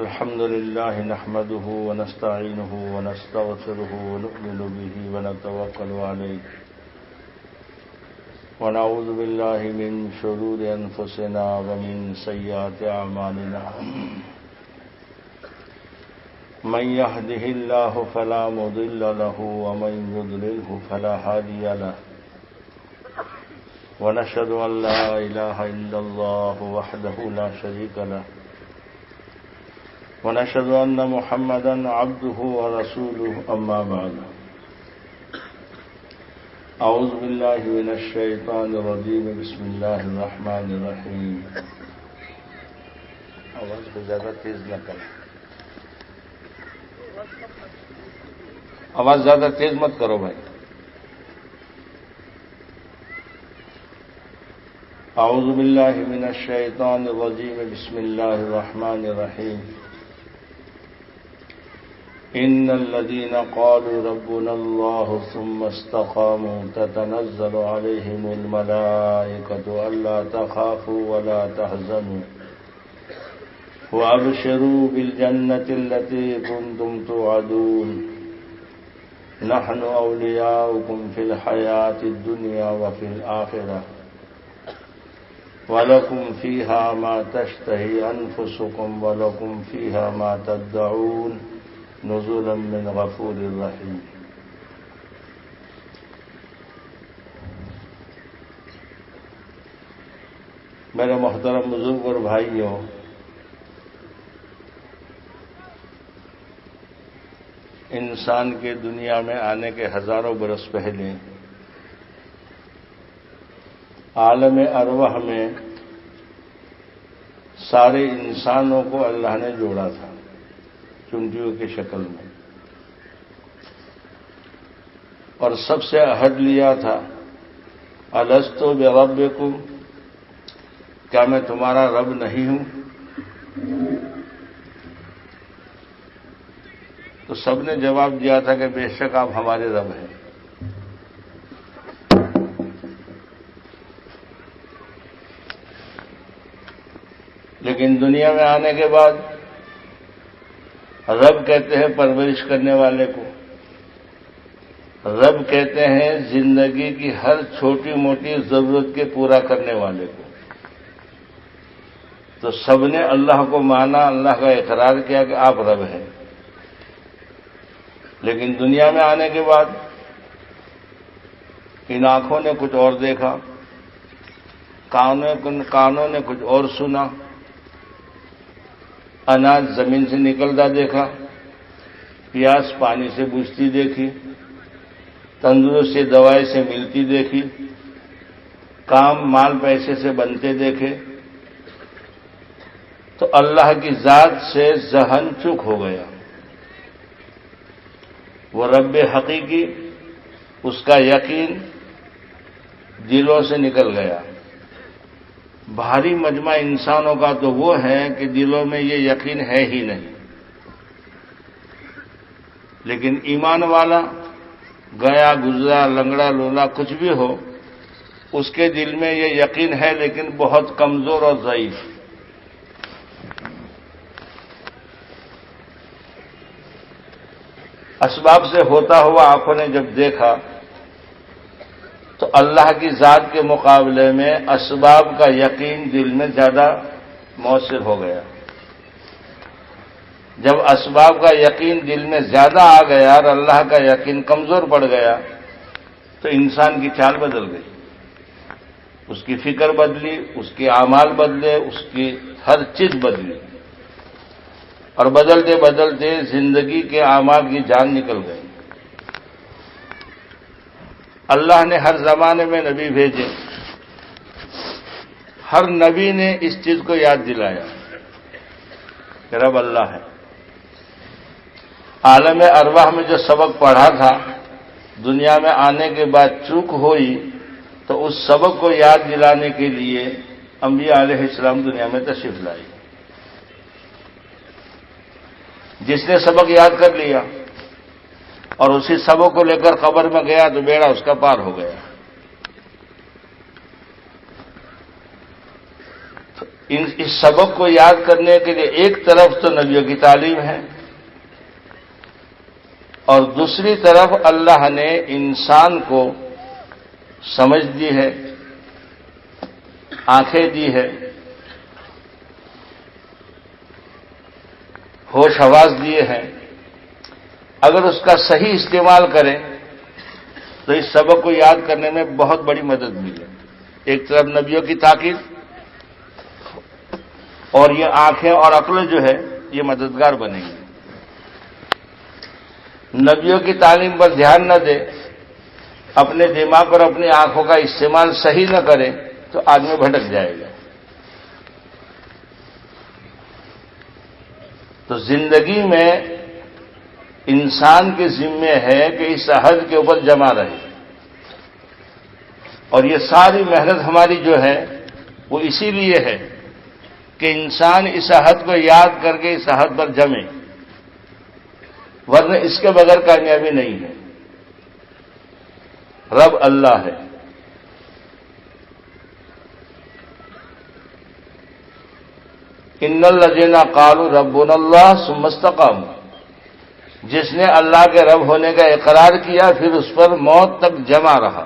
الحمد لله نحمده ونستعينه ونستغفره ونؤمن به ونتوكل عليه ونعوذ بالله من شرور أنفسنا ومن سيئات أعمالنا من يهده الله فلا مضل له ومن يضلله فلا هادي له ونشهد أن لا إله إلا الله وحده لا شريك له ونشهد أن محمدا عبده ورسوله أما بعد أعوذ بالله من الشيطان الرجيم بسم الله الرحمن الرحيم آواز کو زیادہ تیز نہ کریں، آواز زیادہ تیز مت کرو بھائی۔ اعوذ باللہ من الشیطان الرجیم بسم اللہ الرحمن الرحیم ان الذين قالوا ربنا الله ثم استقاموا تتنزل عليهم الملائكة ألا تخافوا ولا تحزنوا وأبشروا بالجنة التي كنتم توعدون نحن أولياؤكم في الحياة الدنيا وفي الآخرة وَلَكُمْ فِيهَا مَا تَشْتَهِي أَنفُسُكُمْ وَلَكُمْ فِيهَا مَا تَدَّعُونَ نُزُلًا مِّنْ غَفُورٍ رَّحِيمٍ۔ میرے محترم بزرگ اور بھائیوں، انسان کے دنیا میں آنے کے ہزاروں برس پہلے عالم ارواح میں سارے انسانوں کو اللہ نے جوڑا تھا چونٹیوں کی شکل میں، اور سب سے عہد لیا تھا الستو بربکم، کیا میں تمہارا رب نہیں ہوں؟ تو سب نے جواب دیا تھا کہ بے شک آپ ہمارے رب ہیں۔ لیکن دنیا میں آنے کے بعد رب کہتے ہیں پرورش کرنے والے کو، رب کہتے ہیں زندگی کی ہر چھوٹی موٹی ضرورت کے پورا کرنے والے کو۔ تو سب نے اللہ کو مانا، اللہ کا اقرار کیا کہ آپ رب ہیں۔ لیکن دنیا میں آنے کے بعد ان آنکھوں نے کچھ اور دیکھا، کانوں نے کچھ اور سنا، اناج زمین سے نکلتا دیکھا، پیاس پانی سے بجھتی دیکھی، تندرستی دوائی سے ملتی دیکھی، کام مال پیسے سے بنتے دیکھے، تو اللہ کی ذات سے ذہن چک ہو گیا۔ وہ رب حقیقی، اس کا یقین دلوں سے نکل گیا۔ بھاری مجمع انسانوں کا تو وہ ہے کہ دلوں میں یہ یقین ہے ہی نہیں، لیکن ایمان والا گیا گزرا لنگڑا لولا کچھ بھی ہو، اس کے دل میں یہ یقین ہے لیکن بہت کمزور اور ضعیف۔ اسباب سے ہوتا ہوا آنکھوں نے جب دیکھا تو اللہ کی ذات کے مقابلے میں اسباب کا یقین دل میں زیادہ مؤثر ہو گیا۔ جب اسباب کا یقین دل میں زیادہ آ گیا اور اللہ کا یقین کمزور پڑ گیا تو انسان کی چال بدل گئی، اس کی فکر بدلی، اس کے اعمال بدلے، اس کی ہر چیز بدلی، اور بدلتے بدلتے زندگی کے اعمال کی جان نکل گئی۔ اللہ نے ہر زمانے میں نبی بھیجے، ہر نبی نے اس چیز کو یاد دلایا کہ رب اللہ ہے۔ عالم ارواح میں جو سبق پڑھا تھا، دنیا میں آنے کے بعد چوک ہوئی تو اس سبق کو یاد دلانے کے لیے انبیاء علیہ السلام دنیا میں تشریف لائی۔ جس نے سبق یاد کر لیا اور اسی سبق کو لے کر قبر میں گیا تو بیڑا اس کا پار ہو گیا۔ اس سبق کو یاد کرنے کے لیے ایک طرف تو نبیوں کی تعلیم ہے اور دوسری طرف اللہ نے انسان کو سمجھ دی ہے، آنکھیں دی ہے، ہوش حواس دیے ہیں۔ اگر اس کا صحیح استعمال کریں تو اس سبق کو یاد کرنے میں بہت بڑی مدد ملے۔ ایک طرف نبیوں کی تاکید اور یہ آنکھیں اور عقل جو ہے یہ مددگار بنے گی۔ نبیوں کی تعلیم پر دھیان نہ دے، اپنے دماغ اور اپنی آنکھوں کا استعمال صحیح نہ کرے تو آدمی بھٹک جائے گا۔ تو زندگی میں انسان کے ذمے ہے کہ اس عہد کے اوپر جمع رہے، اور یہ ساری محنت ہماری جو ہے وہ اسی لیے ہے کہ انسان اس عہد کو یاد کر کے اس عہد پر جمے، ورنہ اس کے بغیر کامیابی نہیں ہے۔ رب اللہ ہے۔ ان الذین قالوا ربنا اللہ ثم استقاموا، جس نے اللہ کے رب ہونے کا اقرار کیا پھر اس پر موت تک جمع رہا۔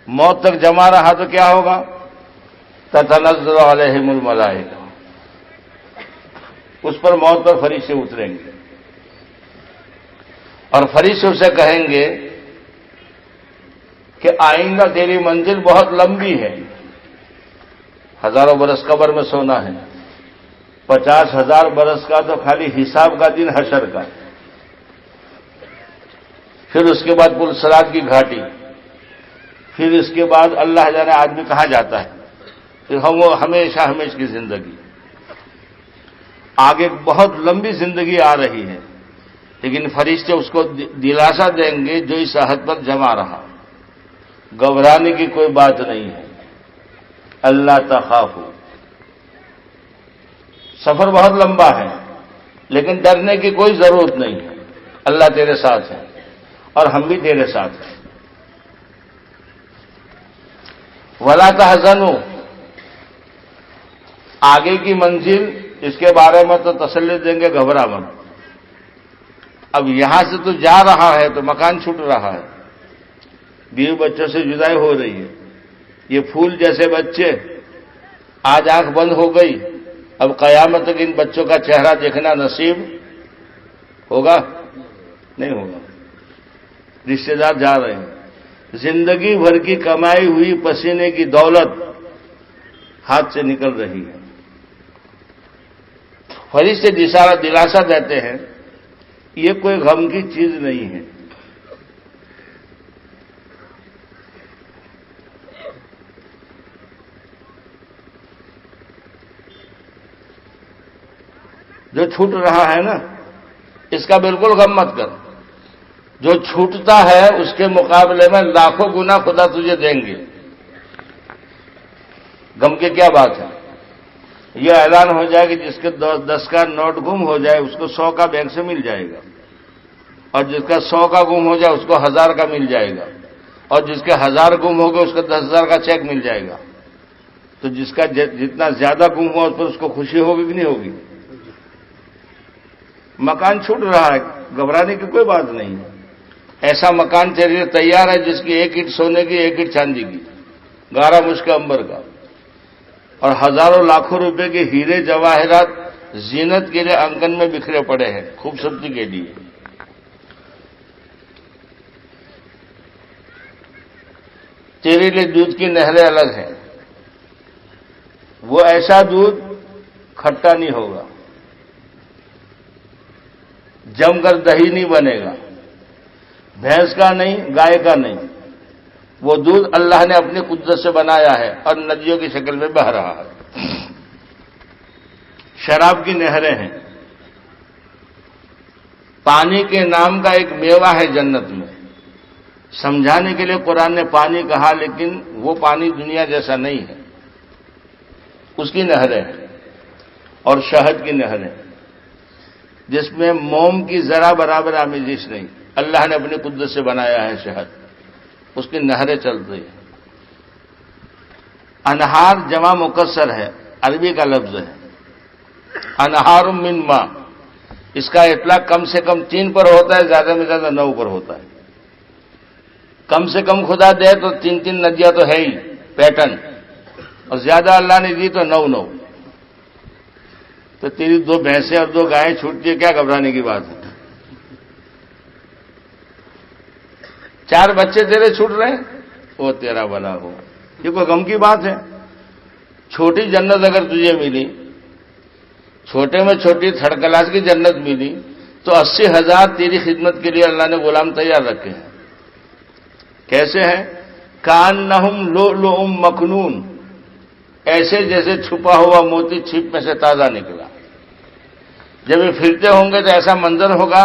موت تک جمع رہا تو کیا ہوگا؟ تتنزل علیہم الملائکہ، اس پر موت پر فرشتے اتریں گے اور فرشتے اسے کہیں گے کہ آئندہ تیری منزل بہت لمبی ہے، ہزاروں برس قبر میں سونا ہے، 50,000 برس کا تو خالی حساب کا دن حشر کا، پھر اس کے بعد پل صراط کی گھاٹی، پھر اس کے بعد اللہ جانے آدمی کہاں جاتا ہے، پھر ہمیشہ ہمیشہ کی زندگی، آگے بہت لمبی زندگی آ رہی ہے، لیکن فرشتے اس کو دلاسا دیں گے جو اس عہد پر جمع رہا، گھبرانے کی کوئی بات نہیں ہے، اللہ تخافوا، سفر بہت لمبا ہے لیکن ڈرنے کی کوئی ضرورت نہیں ہے، اللہ تیرے ساتھ ہے اور ہم بھی تیرے ساتھ ہیں۔ ولا تحزنوا، آگے کی منزل اس کے بارے میں تو تسلی دیں گے، گھبرا مت۔ اب یہاں سے تو جا رہا ہے تو مکان چھوٹ رہا ہے، بیوی بچوں سے جدائی ہو رہی ہے، یہ پھول جیسے بچے، آج آنکھ بند ہو گئی، اب قیامت تک ان بچوں کا چہرہ دیکھنا نصیب ہوگا؟ نہیں ہوگا۔ رشتے دار جا رہے ہیں، زندگی بھر کی کمائی ہوئی پسینے کی دولت ہاتھ سے نکل رہی ہے۔ فرشتے دلاسا دیتے ہیں یہ کوئی غم کی چیز نہیں ہے، جو چھوٹ رہا ہے نا اس کا بالکل غم مت کر، جو چھوٹتا ہے اس کے مقابلے میں لاکھوں گنا خدا تجھے دیں گے، غم کی کیا بات ہے؟ یہ اعلان ہو جائے کہ جس کے 10 کا نوٹ گم ہو جائے اس کو 100 کا بینک سے مل جائے گا، اور جس کا 100 کا گم ہو جائے اس کو 1000 کا مل جائے گا، اور جس کے 1000 گم ہو گئے اس کو 10,000 کا چیک مل جائے گا۔ تو جس کا جتنا زیادہ گم ہوا اس پر اس کو خوشی ہوگی کہ نہیں ہوگی؟ مکان چھوٹ رہا ہے، گھبرانے کی کوئی بات نہیں ہے، ایسا مکان تیرے لیے تیار ہے جس کی 1 اینٹ سونے کی 1 اینٹ چاندی کی، 11 مشک عنبر کا، اور ہزاروں لاکھوں روپے کے ہیرے جواہرات زینت کے لیے آنگن میں بکھرے پڑے ہیں، خوبصورتی کے لیے۔ تیرے لیے دودھ کی نہریں الگ ہیں، وہ ایسا دودھ کھٹا نہیں ہوگا، جم کر دہی نہیں بنے گا، بھینس کا نہیں، گائے کا نہیں، وہ دودھ اللہ نے اپنی قدرت سے بنایا ہے اور ندیوں کی شکل میں بہہ رہا ہے۔ شراب کی نہریں ہیں، پانی کے نام کا ایک میوہ ہے جنت میں، سمجھانے کے لیے قرآن نے پانی کہا لیکن وہ پانی دنیا جیسا نہیں ہے، اس کی نہریں ہیں، اور شہد کی نہریں جس میں موم کی ذرا برابر آمیزش نہیں، اللہ نے اپنی قدرت سے بنایا ہے شہد، اس کی نہریں چل رہی ہیں۔ انہار جمع مکسر ہے، عربی کا لفظ ہے، انہار من ماء، اس کا اطلاق کم سے کم 3 پر ہوتا ہے، زیادہ میں زیادہ 9 پر ہوتا ہے۔ کم سے کم خدا دے تو 3 ندیاں تو ہے ہی پیٹرن، اور زیادہ اللہ نے دی تو 9۔ تو تیری 2 بھینسیں اور 2 گائیں چھوٹتی ہے، کیا گھبرانے کی بات ہے؟ 4 بچے تیرے چھوٹ رہے ہیں، وہ تیرا بھلا ہو، یہ کوئی غم کی بات ہے؟ چھوٹی جنت اگر تجھے ملی، چھوٹے میں چھوٹی 3rd کلاس کی جنت ملی، تو 80,000 تیری خدمت کے لیے اللہ نے غلام تیار رکھے ہیں۔ کیسے ہیں؟ کانہم لؤلؤ مکنون، ایسے جیسے چھپا ہوا موتی چھپ میں سے تازہ نکلا۔ جب یہ پھرتے ہوں گے تو ایسا منظر ہوگا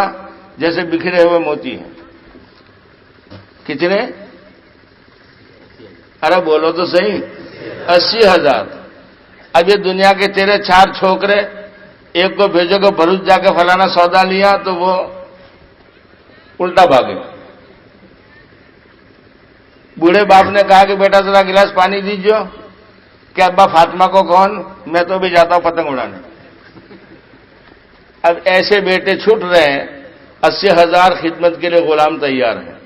جیسے بکھرے ہوئے موتی ہیں۔ کتنے؟ ارے بولو تو صحیح، 80,000۔ اب یہ دنیا کے تیرے 4 چھوکرے، ایک کو بھیجو کہ بھروچ جا کے فلانا سودا لیا، تو وہ الٹا بھاگے۔ بوڑھے باپ نے کہا کہ بیٹا ذرا گلاس پانی دیجیے، کہ ابا فاطمہ کو کون، میں تو بھی جاتا ہوں پتنگ اڑانے۔ اب ایسے بیٹے چھوٹ رہے ہیں، 80,000 خدمت کے لیے غلام تیار ہیں۔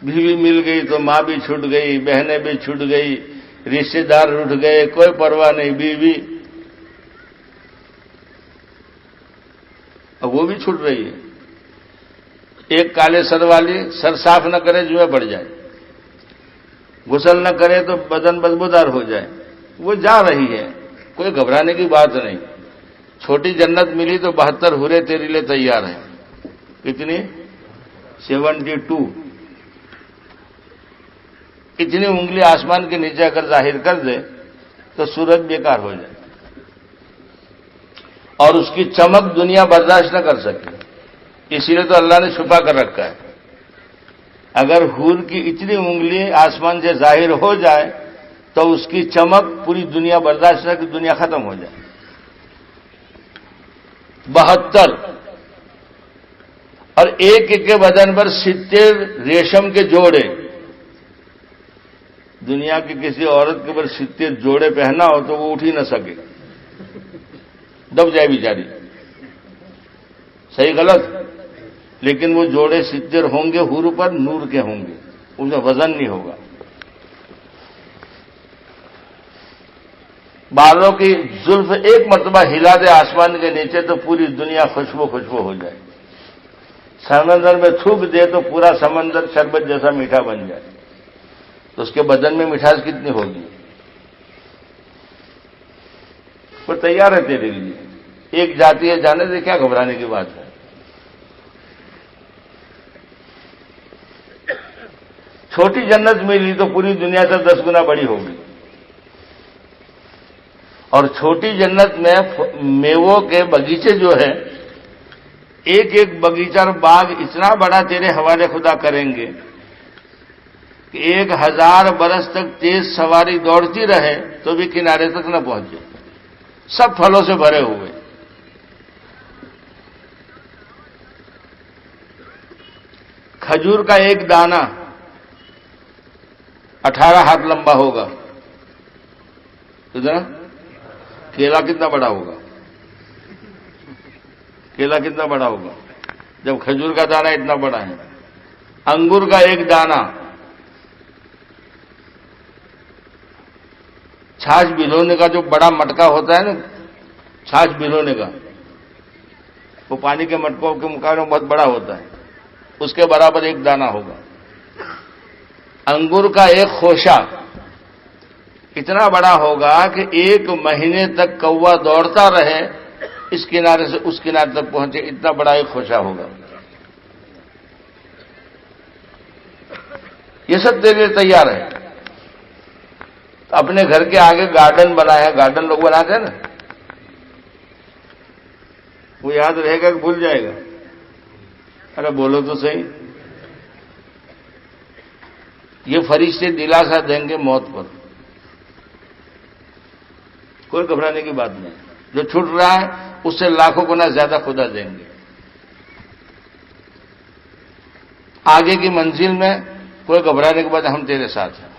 بیوی مل گئی تو ماں بھی چھوٹ گئی، بہنیں بھی چھوٹ گئی، رشتے دار روٹھ گئے، کوئی پرواہ نہیں، بیوی اب وہ بھی چھوٹ رہی ہے۔ ایک کالے سر والی سر صاف نہ کرے جوئیں پڑ جائے، غسل نہ کرے تو بدن بدبودار ہو جائے، وہ جا رہی ہے، کوئی گھبرانے کی بات نہیں۔ چھوٹی جنت ملی تو 72 حوریں تیرے لیے تیار ہیں۔ کتنی؟ 72۔ اتنی انگلی آسمان کے نیچے اگر ظاہر کر دے تو سورج بیکار ہو جائے، اور اس کی چمک دنیا برداشت نہ کر سکے، اسی لیے تو اللہ نے چھپا کر رکھا ہے۔ اگر حور کی اتنی انگلی آسمان سے ظاہر ہو جائے تو اس کی چمک پوری دنیا برداشت نہ کہ دنیا ختم ہو جائے۔ 72، اور ایک کے بدن پر 70 ریشم کے جوڑے۔ دنیا کی کسی عورت کے اوپر 70 جوڑے پہنا ہو تو وہ اٹھ ہی نہ سکے، دب جائے بیچاری۔ صحیح غلط؟ لیکن وہ جوڑے 70 ہوں گے، حور پر نور کے ہوں گے، ان میں وزن نہیں ہوگا۔ بالوں کی زلف ایک مرتبہ ہلا دے آسمان کے نیچے تو پوری دنیا خوشبو ہو جائے۔ سمندر میں تھوک دے تو پورا سمندر شربت جیسا میٹھا بن جائے، تو اس کے بدن میں مٹھاس کتنی ہوگی؟ وہ تیار ہے تیرے لیے، ایک جاتی ہے جانے سے، کیا گھبرانے کی بات ہے؟ چھوٹی جنت ملی تو پوری دنیا سے 10 گنا بڑی ہوگی، اور چھوٹی جنت میں میووں کے باغیچے جو ہے، ایک ایک باغیچہ اور باغ اتنا بڑا تیرے حوالے خدا کریں گے کہ 1000 برس تک تیز سواری دوڑتی رہے تو بھی کنارے تک نہ پہنچے، سب پھلوں سے بھرے ہوئے۔ کھجور کا ایک دانہ 18 ہاتھ لمبا ہوگا، ادھر کیلا کتنا بڑا ہوگا؟ کیلا کتنا بڑا ہوگا جب کھجور کا دانہ اتنا بڑا ہے؟ انگور کا ایک دانہ، چھاچھ بھگونے کا جو بڑا مٹکا ہوتا ہے نا، چھاچھ بھگونے کا، وہ پانی کے مٹکوں کے مقابلے میں بہت بڑا ہوتا ہے، اس کے برابر ایک دانہ ہوگا۔ انگور کا ایک خوشہ اتنا بڑا ہوگا کہ 1 مہینے تک کوا دوڑتا رہے، اس کنارے سے اس کنارے تک پہنچے، اتنا بڑا ایک خوشہ ہوگا۔ یہ سب تیرے لیے تیار ہے۔ اپنے گھر کے آگے گارڈن بنایا ہے، گارڈن لوگ بناتے ہیں نا، وہ یاد رہے گا کہ بھول جائے گا؟ ارے بولو تو صحیح۔ یہ فرشتے دلاسا دیں گے موت پر، کوئی گھبرانے کی بات نہیں۔ جو چھوٹ رہا ہے اس سے لاکھوں گنا زیادہ خدا دیں گے۔ آگے کی منزل میں کوئی گھبرانے کے بعد ہم تیرے ساتھ ہیں.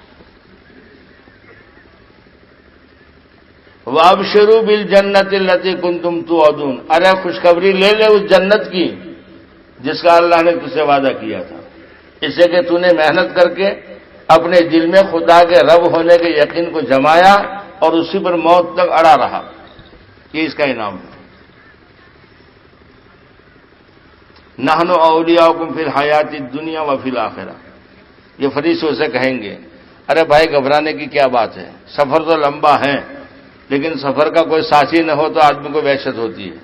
وَأَبْشِرُوا بِالْجَنَّةِ الَّتِي كُنتُمْ تُوعَدُونَ. ارے خوشخبری لے لے اس جنت کی جس کا اللہ نے تجھ سے وعدہ کیا تھا، اس سے کہ تو نے محنت کر کے اپنے دل میں خدا کے رب ہونے کے یقین کو جمایا اور اسی پر موت تک اڑا رہا. یہ اس کا انعام ہے. نحن اولیاؤکم فی الحیات الدنیا وفی الآخرہ. یہ فرشتے سے کہیں گے ارے بھائی گھبرانے کی کیا بات ہے، سفر تو لمبا ہے لیکن سفر کا کوئی ساتھی نہ ہو تو آدمی کو وحشت ہوتی ہے.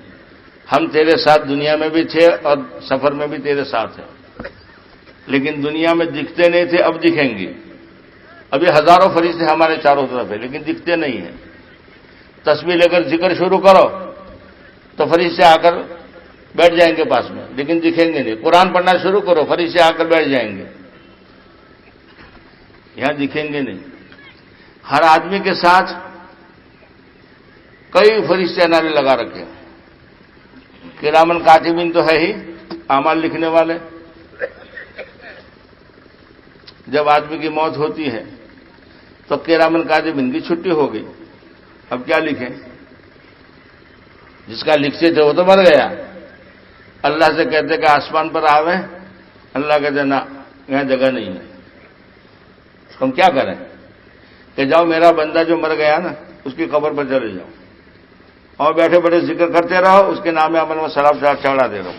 ہم تیرے ساتھ دنیا میں بھی تھے اور سفر میں بھی تیرے ساتھ ہیں، لیکن دنیا میں دکھتے نہیں تھے، اب دکھیں گے. ابھی ہزاروں فرشتے ہمارے چاروں طرف ہیں لیکن دکھتے نہیں ہیں. تسبیح لے کر ذکر شروع کرو تو فرشتے آ کر بیٹھ جائیں گے پاس میں لیکن دکھیں گے نہیں. قرآن پڑھنا شروع کرو فرشتے آ کر بیٹھ جائیں گے، یہاں دکھیں گے نہیں. ہر آدمی کے ساتھ کئی فرشتے نعرے لگا رکھے. کرامن کاتبین تو ہے ہی، اعمال لکھنے والے. جب آدمی کی موت ہوتی ہے تو کرامن کاتبین کی چھٹی ہو گئی، اب کیا لکھیں؟ جس کا لکھتے تھے وہ تو مر گیا. اللہ سے کہتے کہ آسمان پر آویں، اللہ کہتے نہ یہاں جگہ نہیں ہے. تم کیا کریں کہ جاؤ میرا بندہ جو مر گیا نا اس کی قبر پر چلے جاؤ اور بیٹھے بیٹھے ذکر کرتے رہو، اس کے نام عمل میں سلام چڑھا دے رہو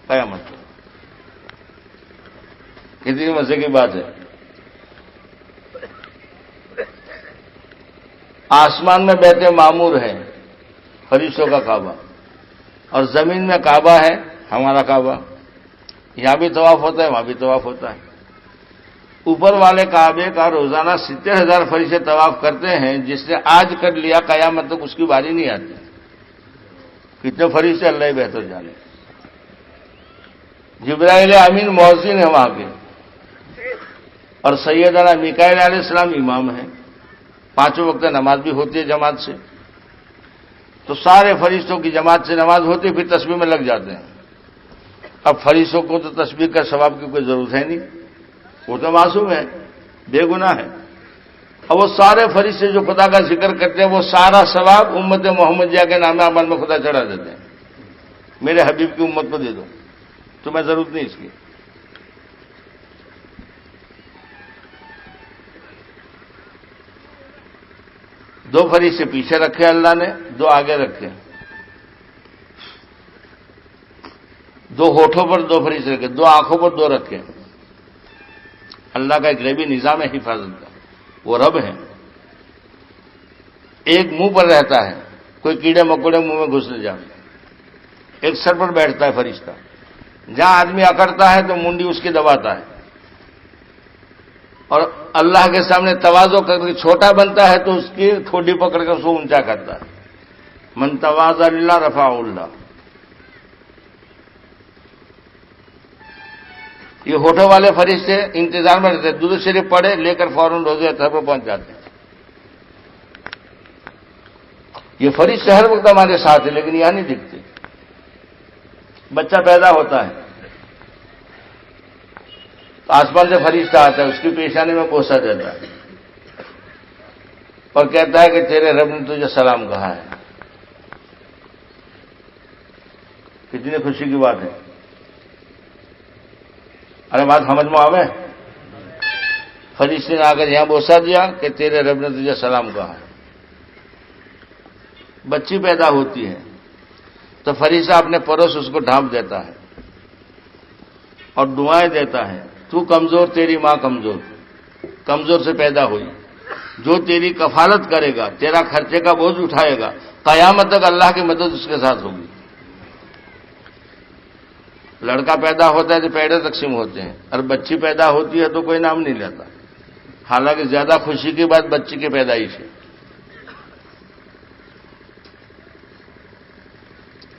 قیامت. کتنی مزے کی بات ہے. آسمان میں بیت معمور ہے فرشتوں کا کعبہ، اور زمین میں کعبہ ہے ہمارا کعبہ. یہاں بھی طواف ہوتا ہے وہاں بھی طواف ہوتا ہے. اوپر والے کعبے کا روزانہ 70,000 فرشتے طواف کرتے ہیں. جس نے آج کر لیا قیامت تک اس کی باری نہیں آتی. کتنے فرشتے اللہ ہی بہتر جانے. جبرائیل امین مؤذن ہے وہاں کے، اور سیدنا میکائیل علیہ السلام امام ہیں. 5 وقت نماز بھی ہوتی ہے جماعت سے. تو سارے فرشتوں کی جماعت سے نماز ہوتی ہے، پھر تسبیح میں لگ جاتے ہیں. اب فرشتوں کو تو تسبیح کا ثواب کی کوئی ضرورت ہے نہیں، وہ تو معصوم ہے، بے گناہ ہے. اب وہ سارے فرشتے جو خدا کا ذکر کرتے ہیں وہ سارا ثواب امت محمدیہ کے نام عمل میں خدا چڑھا دیتے ہیں. میرے حبیب کی امت کو دے دو، تمہیں ضرورت نہیں اس کی. دو فرشتے پیچھے رکھے اللہ نے، 2 آگے رکھے. 2 ہونٹوں پر 2 فرشتے رکھے، 2 آنکھوں پر 2 رکھے. اللہ کا ایک غیبی نظام ہے حفاظت کا، وہ رب ہے. ایک منہ پر رہتا ہے، کوئی کیڑے مکوڑے منہ میں گھس نہ جائے. ایک سر پر بیٹھتا ہے فرشتہ، جہاں آدمی اکڑتا ہے تو منڈی اس کی دباتا ہے، اور اللہ کے سامنے تواضع کر کے چھوٹا بنتا ہے تو اس کی ٹھوڈی پکڑ کر اس کو اونچا کرتا ہے. من تواضع للہ رفعہ اللہ. یہ ہوٹوں والے فرشتے انتظار میں رہتے ہیں، درود شریف پڑھے لے کر فوراً روزے اطہر پر پہنچ جاتے ہیں. یہ فرشتے ہر وقت ہمارے ساتھ ہیں لیکن یہاں نہیں دکھتے. بچہ پیدا ہوتا ہے تو آسمان سے فرشتہ آتا ہے، اس کی پیشانی میں بوسہ دیتا ہے اور کہتا ہے کہ تیرے رب نے تجھے سلام کہا ہے. کتنی خوشی کی بات ہے. ارے بات سمجھ میں آوے. فرشتے نے آ کر یہاں بوسہ دیا کہ تیرے رب نے تجھے سلام کہا ہے. بچی پیدا ہوتی ہے تو فرشتہ اپنے پروس اس کو ڈھانپ دیتا ہے اور دعائیں دیتا ہے. تو کمزور، تیری ماں کمزور، کمزور سے پیدا ہوئی. جو تیری کفالت کرے گا، تیرا خرچے کا بوجھ اٹھائے گا، قیامت تک اللہ کی مدد اس کے ساتھ ہوگی. لڑکا پیدا ہوتا ہے تو پیڑے تقسیم ہوتے ہیں، اور بچی پیدا ہوتی ہے تو کوئی نام نہیں لیتا. حالانکہ زیادہ خوشی کی بات بچی کی پیدائش ہے.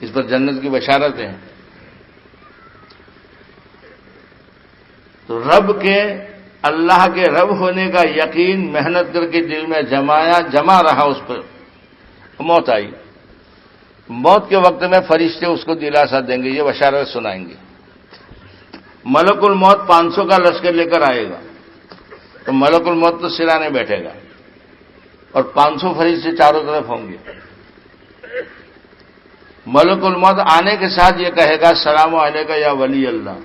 اس پر جنت کی بشارتیں ہیں. تو رب کے، اللہ کے رب ہونے کا یقین محنت کر کے دل میں جمع رہا. اس پر موت آئی. موت کے وقت میں فرشتے اس کو دلاسا دیں گے، یہ بشارت سنائیں گے. ملک الموت 500 کا لشکر لے کر آئے گا تو ملک الموت تو سرانے بیٹھے گا اور 500 فرشتے چاروں طرف ہوں گے. ملک الموت آنے کے ساتھ یہ کہے گا السلام علیکم یا ولی اللہ،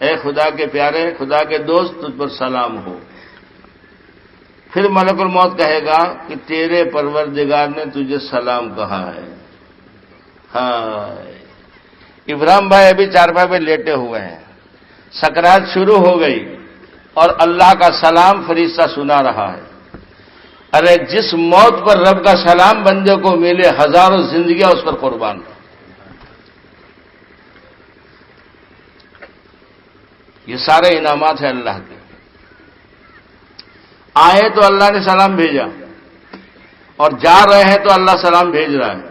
اے خدا کے پیارے، خدا کے دوست، تجھ پر سلام ہو. پھر ملک الموت کہے گا کہ تیرے پروردگار نے تجھے سلام کہا ہے. ہائے، ابراہیم بھائی ابھی چارپائی پہ لیٹے ہوئے ہیں، سکرات شروع ہو گئی اور اللہ کا سلام فرشتہ سنا رہا ہے. ارے جس موت پر رب کا سلام بندے کو ملے، ہزاروں زندگیاں اس پر قربان. یہ سارے انعامات ہیں اللہ کے. آئے تو اللہ نے سلام بھیجا اور جا رہے ہیں تو اللہ سلام بھیج رہا ہے.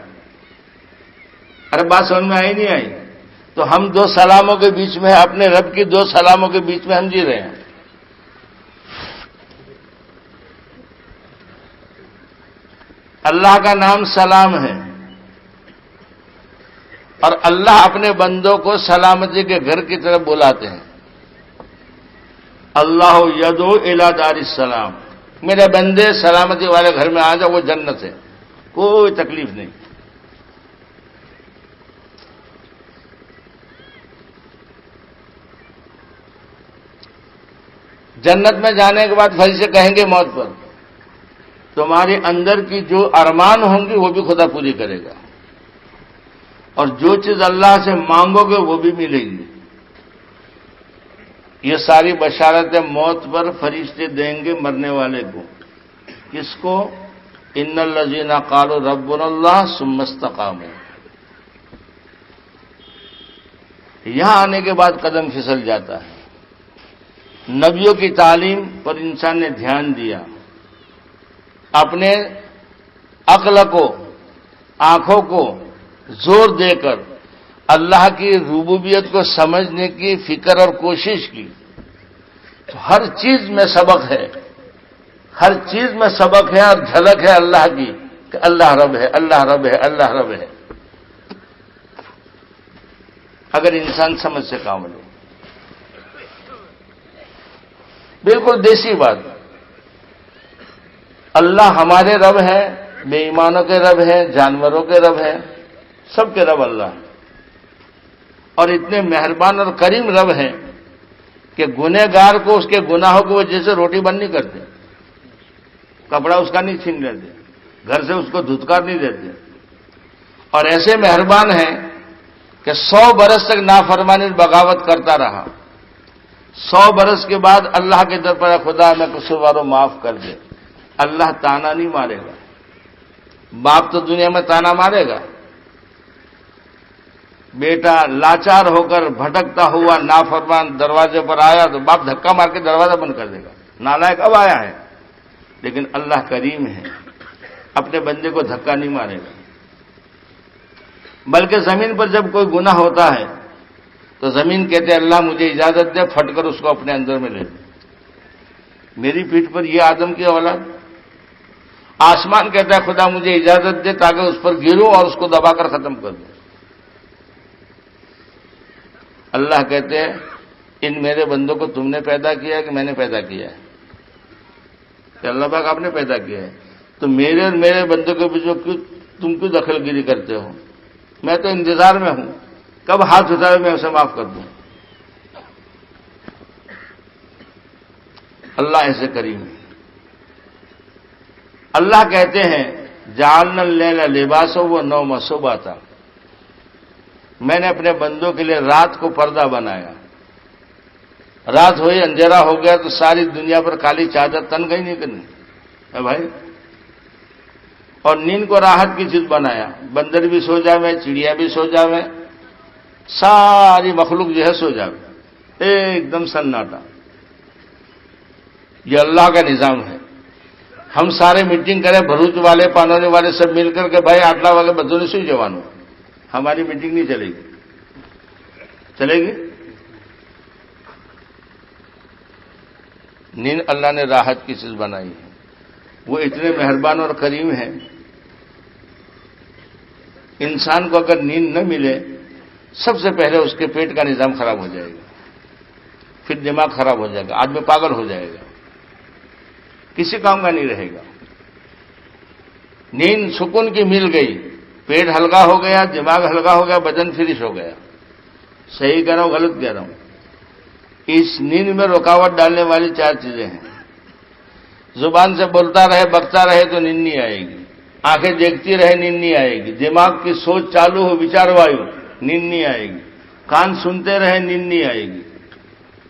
ارے بات سمجھ میں آئی نہیں آئی؟ تو ہم دو سلاموں کے بیچ میں، اپنے رب کی دو سلاموں کے بیچ میں ہم جی رہے ہیں. اللہ کا نام سلام ہے اور اللہ اپنے بندوں کو سلامتی کے گھر کی طرف بلاتے ہیں. اللہ یدعو الی دار السلام، میرے بندے سلامتی والے گھر میں آ جاؤ، وہ جنت ہے، کوئی تکلیف نہیں. جنت میں جانے کے بعد فرشتے کہیں گے موت پر تمہاری اندر کی جو ارمان ہوں گی وہ بھی خدا پوری کرے گا، اور جو چیز اللہ سے مانگو گے وہ بھی ملے گی. یہ ساری بشارتیں موت پر فرشتے دیں گے مرنے والے کو. کس کو؟ ان الذین قالوا ربنا اللہ ثم استقاموا. یہاں آنے کے بعد قدم پھسل جاتا ہے. نبیوں کی تعلیم پر انسان نے دھیان دیا، اپنے عقل کو، آنکھوں کو زور دے کر اللہ کی ربوبیت کو سمجھنے کی فکر اور کوشش کی. تو ہر چیز میں سبق ہے، ہر چیز میں سبق ہے اور جھلک ہے اللہ کی کہ اللہ رب ہے، اللہ رب ہے، اللہ رب ہے. اگر انسان سمجھ سے کام لے، بالکل دیسی بات. اللہ ہمارے رب ہے، بے ایمانوں کے رب ہے، جانوروں کے رب ہے، سب کے رب اللہ ہے. اور اتنے مہربان اور کریم رب ہیں کہ گنہگار کو اس کے گناہوں کی وجہ سے روٹی بند نہیں کرتے، کپڑا اس کا نہیں چھین لیتے، گھر سے اس کو دھتکار نہیں دیتے. اور ایسے مہربان ہیں کہ 100 برس تک نافرمانی بغاوت کرتا رہا، 100 برس کے بعد اللہ کے در پر خدا میں قصورواروں معاف کر دے. اللہ تانا نہیں مارے گا. باپ تو دنیا میں تانا مارے گا، بیٹا لاچار ہو کر بھٹکتا ہوا نافرمان دروازے پر آیا تو باپ دھکا مار کے دروازہ بند کر دے گا، نالائق اب آیا ہے. لیکن اللہ کریم ہے، اپنے بندے کو دھکا نہیں مارے گا. بلکہ زمین پر جب کوئی گناہ ہوتا ہے تو زمین کہتے اللہ مجھے اجازت دے، پھٹ کر اس کو اپنے اندر میں لے لے. میری پیٹھ پر یہ آدم کی اولاد. آسمان کہتا ہے خدا مجھے اجازت دے تاکہ اس پر گروں اور اس کو دبا کر ختم کر دوں. اللہ کہتے ہیں ان میرے بندوں کو تم نے پیدا کیا ہے کہ میں نے پیدا کیا ہے؟ کہ اللہ پاک آپ نے پیدا کیا ہے. تو میرے اور میرے بندوں کے بیچ تم کیوں دخل گیری کرتے ہو؟ میں تو انتظار میں ہوں کب ہاتھ اٹھائے میں اسے معاف کر دوں. اللہ ایسے کریم ہے. اللہ کہتے ہیں جعلنا اللیل لباسا والنوم سباتا، میں نے اپنے بندوں کے لیے رات کو پردہ بنایا. رات ہوئی اندھیرا ہو گیا تو ساری دنیا پر کالی چادر تن گئی نہیں کرنی ہے بھائی. اور نیند کو راحت کی چیز بنایا، بندر بھی سو جاوے، چڑیا بھی سو جاوے، ساری مخلوق جو ہے سو جاوے، ایک دم سناٹا. یہ اللہ کا نظام ہے. ہم سارے میٹنگ کریں، بھروچ والے، پانونے والے سب مل کر کے بھائی آٹلا والے بدوں نے سوئی جوانوں، ہماری میٹنگ نہیں چلے گی. چلے گی؟ نیند اللہ نے راحت کی چیز بنائی ہے. وہ اتنے مہربان اور کریم ہیں، انسان کو اگر نیند نہ ملے سب سے پہلے اس کے پیٹ کا نظام خراب ہو جائے گا. پھر دماغ خراب ہو جائے گا، آدمی پاگل ہو جائے گا، کسی کام کا نہیں رہے گا۔ نیند سکون کی مل گئی، پیٹ ہلکا ہو گیا، دماغ ہلکا ہو گیا، بدن فریش ہو گیا۔ صحیح کہہ رہا ہوں غلط کہہ رہا ہوں؟ اس نیند میں رکاوٹ ڈالنے والی 4 چیزیں ہیں۔ زبان سے بولتا رہے، بکتا رہے تو نیند نہیں آئے گی، آنکھیں دیکھتی رہے نیند نہیں آئے گی، دماغ کی سوچ چالو ہو، وچار وایو، نیند نہیں آئے گی، کان سنتے رہے، نیند نہیں آئے گی۔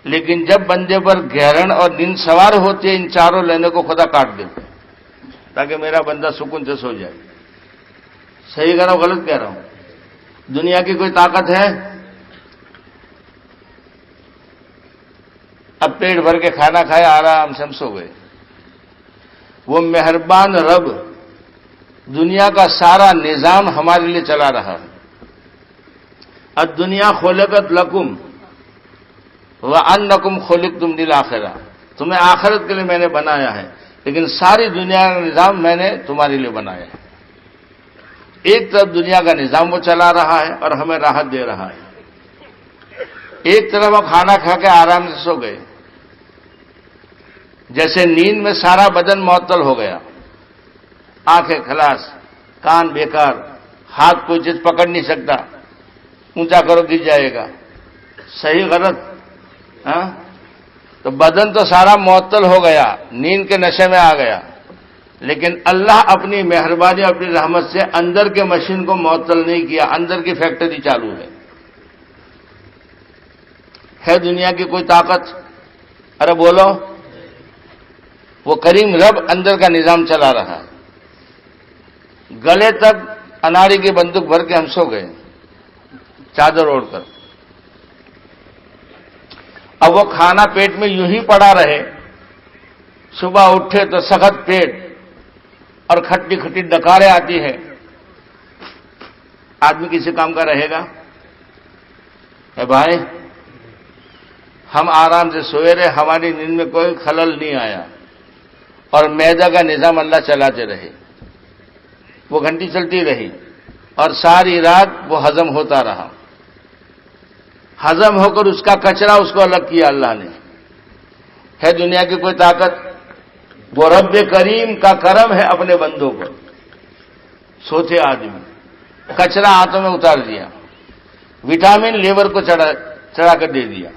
لیکن جب بندے پر گہرن اور نیند سوار ہوتی ہے، ان چاروں لینے کو خدا کاٹ دیتے ہیں تاکہ میرا بندہ سکون سے سو جائے۔ صحیح کہہ رہا ہوں غلط کہہ رہا ہوں؟ دنیا کی کوئی طاقت ہے؟ اب پیٹ بھر کے کھانا کھایا، آرام سے ہم سو گئے۔ وہ مہربان رب دنیا کا سارا نظام ہمارے لیے چلا رہا ہے۔ الدنیا خلقت لکم وانکم خلقتم للآخرہ، تمہیں آخرت کے لیے میں نے بنایا ہے، لیکن ساری دنیا کا نظام میں نے تمہارے لیے بنایا ہے۔ ایک طرف دنیا کا نظام وہ چلا رہا ہے اور ہمیں راحت دے رہا ہے، ایک طرف وہ کھانا کھا کے آرام سے سو گئے۔ جیسے نیند میں سارا بدن معطل ہو گیا، آنکھیں خلاص، کان بیکار، ہاتھ کوئی چیز پکڑ نہیں سکتا، اونچا کرو گر جائے گا۔ صحیح غلط؟ ہاں؟ تو بدن تو سارا معطل ہو گیا، نیند کے نشے میں آ گیا، لیکن اللہ اپنی مہربانی، اپنی رحمت سے اندر کے مشین کو معطل نہیں کیا، اندر کی فیکٹری چالو ہے دنیا کی کوئی طاقت؟ ارے بولو، وہ کریم رب اندر کا نظام چلا رہا ہے۔ گلے تک اناڑی کی بندوق بھر کے ہم سو گئے چادر اوڑھ کر۔ اب وہ کھانا پیٹ میں یوں ہی پڑا رہے، صبح اٹھے تو سخت پیٹ اور کھٹی کھٹی ڈکاریں آتی ہے، آدمی کسی کام کا رہے گا؟ اے بھائی، ہم آرام سے سوئے رہے، ہماری نیند میں کوئی خلل نہیں آیا، اور معدہ کا نظام اللہ چلاتے رہے، وہ گھنٹی چلتی رہی، اور ساری رات وہ ہضم ہوتا رہا۔ ہضم ہو کر اس کا کچرا اس کو الگ کیا اللہ نے۔ ہے دنیا کی کوئی طاقت؟ وہ رب کریم کا کرم ہے اپنے بندوں پر۔ سوچے آدمی، کچرا ہاتھوں میں اتار دیا، وٹامن لیور کو چڑھا کر دے دیا،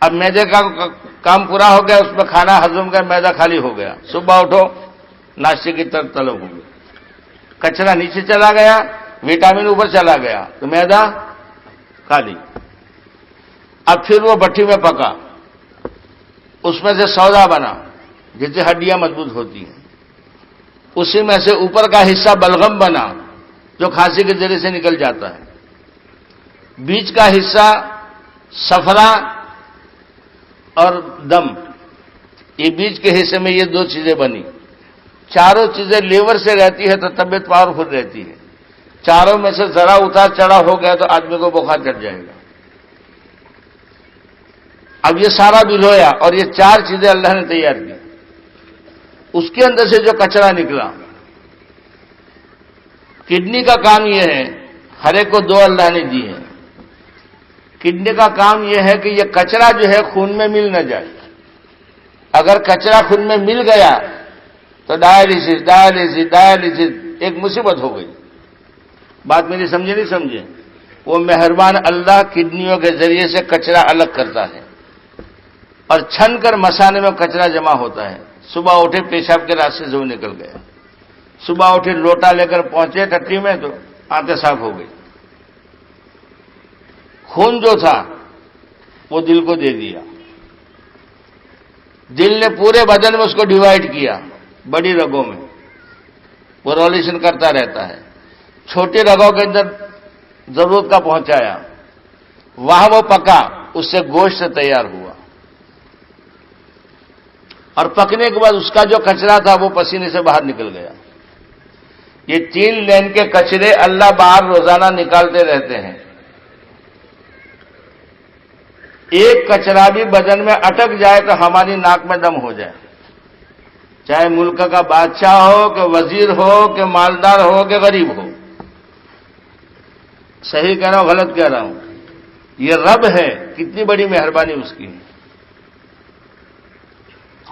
اب معدے کا کام پورا ہو گیا، اس میں کھانا ہضم کا، معدہ خالی ہو گیا، صبح اٹھو ناشتے کی طرف طلب ہو گئی، کچرا نیچے چلا گیا، وٹامن اوپر چلا گیا، تو معدہ خالی۔ اب پھر وہ بھٹی میں پکا، اس میں سے سودا بنا، جس سے ہڈیاں مضبوط ہوتی ہیں، اسی میں سے اوپر کا حصہ بلغم بنا جو کھانسی کے ذریعے سے نکل جاتا ہے، بیچ کا حصہ صفرا اور دم، یہ بیچ کے حصے میں یہ 2 چیزیں بنی۔ چاروں چیزیں لیور سے رہتی ہے تو طبیعت پاورفل رہتی ہے، چاروں میں سے ذرا اتار چڑھا ہو گیا تو آدمی کو بخار چڑھ جائے گا۔ اب یہ سارا بلویا اور یہ 4 چیزیں اللہ نے تیار کی، اس کے اندر سے جو کچرا نکلا، کڈنی کا کام یہ ہے، ہر ایک کو 2 اللہ نے دی ہے۔ کڈنی کا کام یہ ہے کہ یہ کچرا جو ہے خون میں مل نہ جائے، اگر کچرا خون میں مل گیا تو ڈائلیسس ایک مصیبت ہو گئی۔ بات میری سمجھے نہیں سمجھے؟ وہ مہربان اللہ کڈنیوں کے ذریعے سے کچرا الگ کرتا ہے، اور چھن کر مثانے میں کچرا جمع ہوتا ہے۔ صبح اٹھے پیشاب کے راستے سے وہ نکل گیا، صبح اٹھے لوٹا لے کر پہنچے ٹٹی میں تو آنتیں صاف ہو گئی۔ خون جو تھا وہ دل کو دے دیا، دل نے پورے بدن میں اس کو ڈیوائڈ کیا، بڑی رگوں میں وہ رولیشن کرتا رہتا ہے، چھوٹی رگوں کے اندر ضرورت کا پہنچایا، وہاں وہ پکا، اس سے گوشت تیار ہوا، اور پکنے کے بعد اس کا جو کچرا تھا وہ پسینے سے باہر نکل گیا۔ یہ 3 لین کے کچرے اللہ باہر روزانہ نکالتے رہتے ہیں، ایک کچرا بھی بدن میں اٹک جائے تو ہماری ناک میں دم ہو جائے، چاہے ملک کا بادشاہ ہو کہ وزیر ہو کہ مالدار ہو کہ غریب ہو۔ صحیح کہہ رہا ہوں غلط کہہ رہا ہوں؟ یہ رب ہے، کتنی بڑی مہربانی اس کی ہے۔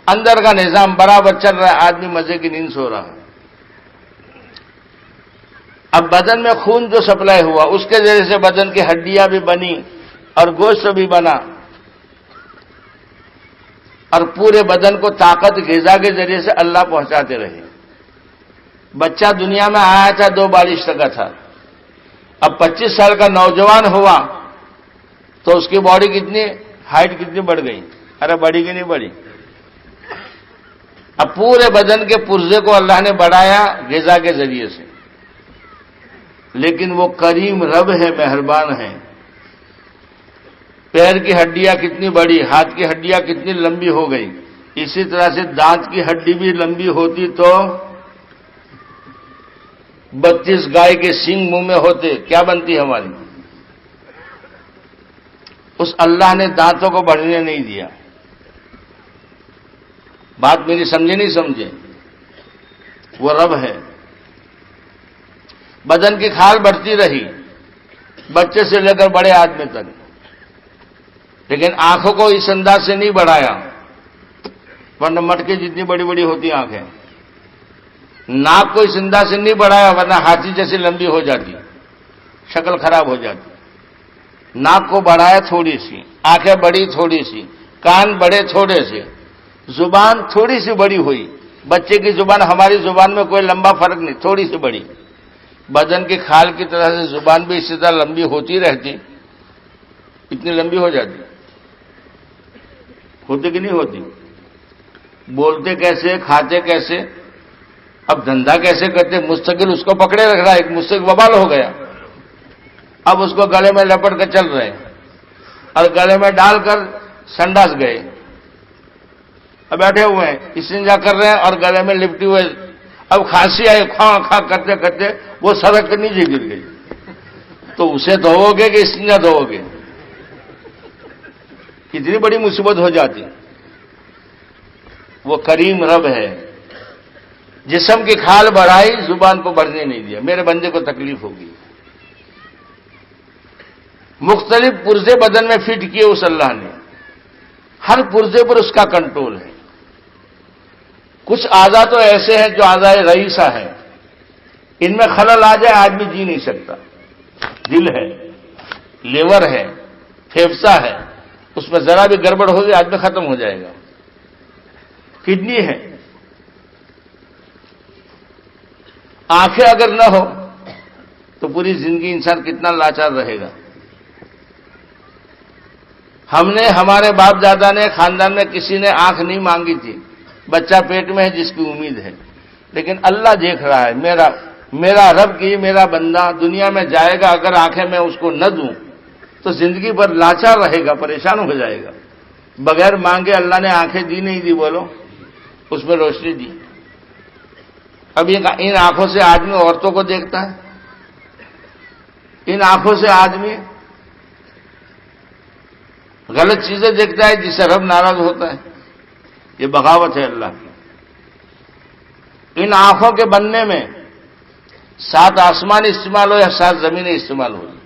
اندر کا نظام برابر چل رہا ہے، آدمی مزے کی نیند سو رہا ہے۔ اب بدن میں خون جو سپلائی ہوا اس کے ذریعے سے بدن کی ہڈیاں بھی بنی اور گوشت بھی بنا، اور پورے بدن کو طاقت غذا کے ذریعے سے اللہ پہنچاتے رہے۔ بچہ دنیا میں آیا تھا 2 بالش کا تھا، اب 25 سال کا نوجوان ہوا تو اس کی باڈی کتنی، ہائٹ کتنی بڑھ گئی؟ ارے بڑھی کہ نہیں بڑھی؟ اب پورے بدن کے پرزے کو اللہ نے بڑھایا غذا کے ذریعے سے، لیکن وہ کریم رب ہے، مہربان ہے۔ پیر کی ہڈیاں کتنی بڑی، ہاتھ کی ہڈیاں کتنی لمبی ہو گئی، اسی طرح سے دانت کی ہڈی بھی لمبی ہوتی تو 32 گائے کے سینگ منہ میں ہوتے، کیا بنتی ہماری؟ اس اللہ نے دانتوں کو بڑھنے نہیں دیا۔ بات میری سمجھے نہیں سمجھے؟ وہ رب ہے۔ بدن کی کھال بڑھتی رہی بچے سے لے کر بڑے آدمی تک، لیکن آنکھوں کو اس انداز سے نہیں بڑھایا، ورنہ مٹکے جتنی بڑی بڑی ہوتی آنکھیں۔ ناک کو اس انداز سے نہیں بڑھایا، ورنہ ہاتھی جیسی لمبی ہو جاتی، شکل خراب ہو جاتی۔ ناک کو بڑھایا تھوڑی سی، آنکھیں بڑی تھوڑی سی، کان بڑے تھوڑے سے، زبان تھوڑی سی بڑی ہوئی۔ بچے کی زبان ہماری زبان میں کوئی لمبا فرق نہیں، تھوڑی سی بڑی۔ بدن کی کھال کی طرح سے زبان بھی اسی طرح لمبی ہوتی رہتی، اتنی لمبی ہو جاتی، ہوتی کہ نہیں ہوتی؟ بولتے کیسے، کھاتے کیسے، اب دھندا کیسے کرتے، مستقل اس کو پکڑے رکھ رہا ہے، ایک مستقل وبال ہو گیا، اب اس کو گلے میں لپٹ کر چل رہے اور گلے میں ڈال کر سنڈاس گئے، اب بیٹھے ہوئے ہیں استنجا کر رہے ہیں اور گلے میں لپٹی ہوئے، اب کھانسی آئی، کھاں کھاں کرتے کرتے وہ سڑک کے نیچے گر گئی، تو اسے دھوؤ گے کہ استنجا دھوؤ گے؟ کتنی بڑی مصیبت ہو جاتی۔ وہ کریم رب ہے، جسم کی کھال بڑھائی، زبان کو بڑھنے نہیں دیا، میرے بندے کو تکلیف ہوگی۔ مختلف پرزے بدن میں فٹ کیے اس اللہ نے، ہر پرزے پر اس کا کنٹرول ہے۔ کچھ اعضاء تو ایسے ہیں جو اعضاء رئیسہ ہیں، ان میں خلل آ جائے آدمی جی نہیں سکتا۔ دل ہے، لیور ہے، پھیپھڑا ہے، اس میں ذرا بھی گڑبڑ ہوگی آدمی ختم ہو جائے گا۔ کڈنی ہے، آنکھیں اگر نہ ہو تو پوری زندگی انسان کتنا لاچار رہے گا۔ ہم نے، ہمارے باپ دادا نے، خاندان میں کسی نے آنکھ نہیں مانگی تھی، بچہ پیٹ میں ہے جس کی امید ہے، لیکن اللہ دیکھ رہا ہے، میرا رب کی میرا بندہ دنیا میں جائے گا، اگر آنکھیں میں اس کو نہ دوں تو زندگی بھر لاچار رہے گا، پریشان ہو جائے گا۔ بغیر مانگے اللہ نے آنکھیں دی نہیں دی، بولو، اس میں روشنی دی۔ اب ان آنکھوں سے آدمی عورتوں کو دیکھتا ہے، ان آنکھوں سے آدمی غلط چیزیں دیکھتا ہے جس سے رب ناراض ہوتا ہے۔ یہ بغاوت ہے اللہ کی۔ ان آنکھوں کے بننے میں 7 آسمان استعمال ہو یا 7 زمینیں استعمال ہوئی،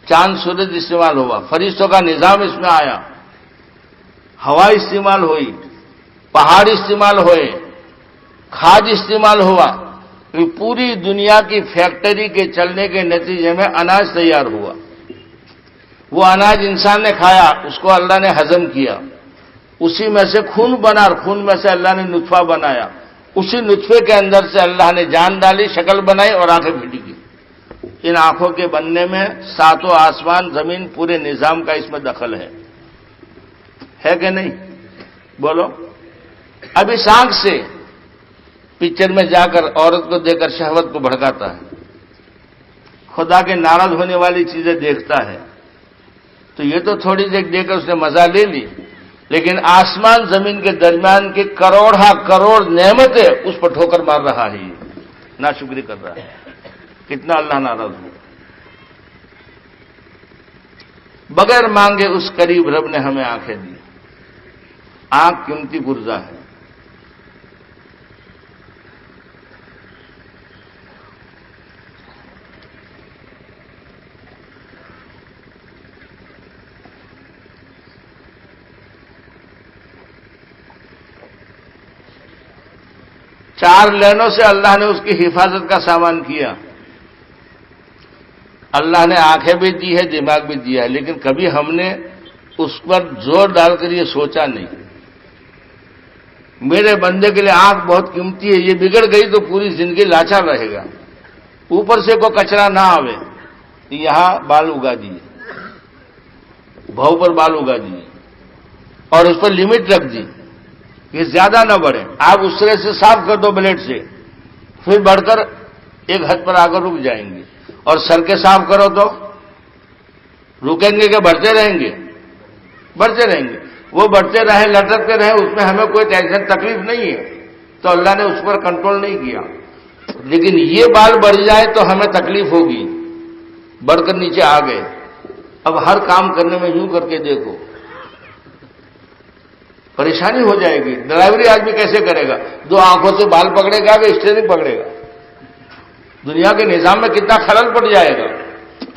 چاند سورج استعمال ہوا، فرشتوں کا نظام اس میں آیا، ہوا استعمال ہوئی، پہاڑ استعمال ہوئے، کھاد استعمال ہوا، پوری دنیا کی فیکٹری کے چلنے کے نتیجے میں اناج تیار ہوا۔ وہ اناج انسان نے کھایا، اس کو اللہ نے ہضم کیا، اسی میں سے خون بنا، اور خون میں سے اللہ نے نطفہ بنایا، اسی نطفے کے اندر سے اللہ نے جان ڈالی، شکل بنائی اور آنکھیں پھٹی کی۔ ان آنکھوں کے بننے میں 7 آسمان زمین پورے نظام کا اس میں دخل ہے کہ نہیں؟ بولو۔ اب اس آنکھ سے پکچر میں جا کر عورت کو دیکھ کر شہوت کو بھڑکاتا ہے، خدا کے ناراض ہونے والی چیزیں دیکھتا ہے، تو یہ تو تھوڑی دیکھ کر اس نے مزہ لے لی، لیکن آسمان زمین کے درمیان کی کروڑ نعمتیں اس پر ٹھوکر مار رہا ہے، یہ ناشکری کر رہا ہے۔ کتنا اللہ ناراض ہو۔ بغیر مانگے اس قریب رب نے ہمیں آنکھیں دی۔ آنکھ قیمتی پرزہ ہے۔ 4 لینوں سے اللہ نے اس کی حفاظت کا سامان کیا. اللہ نے آنکھیں بھی دی ہے، دماغ بھی دیا ہے، لیکن کبھی ہم نے اس پر زور ڈال کر یہ سوچا نہیں. میرے بندے کے لیے آنکھ بہت قیمتی ہے، یہ بگڑ گئی تو پوری زندگی لاچار رہے گا. اوپر سے کوئی کچرا نہ آوے، یہاں بال اگا دیے، بھاؤ پر بال اگا دیے اور اس پر لمٹ رکھ دی، یہ زیادہ نہ بڑھے. آپ اس طرح سے صاف کر دو بلیڈ سے، پھر بڑھ کر ایک حد پر آ کر رک جائیں گے. اور سر کے صاف کرو تو رکیں گے کہ بڑھتے رہیں گے؟ بڑھتے رہیں گے. وہ بڑھتے رہیں، لٹکتے رہیں، اس میں ہمیں کوئی ٹینشن تکلیف نہیں ہے، تو اللہ نے اس پر کنٹرول نہیں کیا. لیکن یہ بال بڑھ جائے تو ہمیں تکلیف ہوگی، بڑھ کر نیچے آ گئے. اب ہر کام کرنے میں یوں کر کے دیکھو، پریشانی ہو جائے گی. ڈرائیوری آدمی کیسے کرے گا؟ 2 آنکھوں سے بال پکڑے گا کہ اسٹیئرنگ پکڑے گا؟ دنیا کے نظام میں کتنا خلل پڑ جائے گا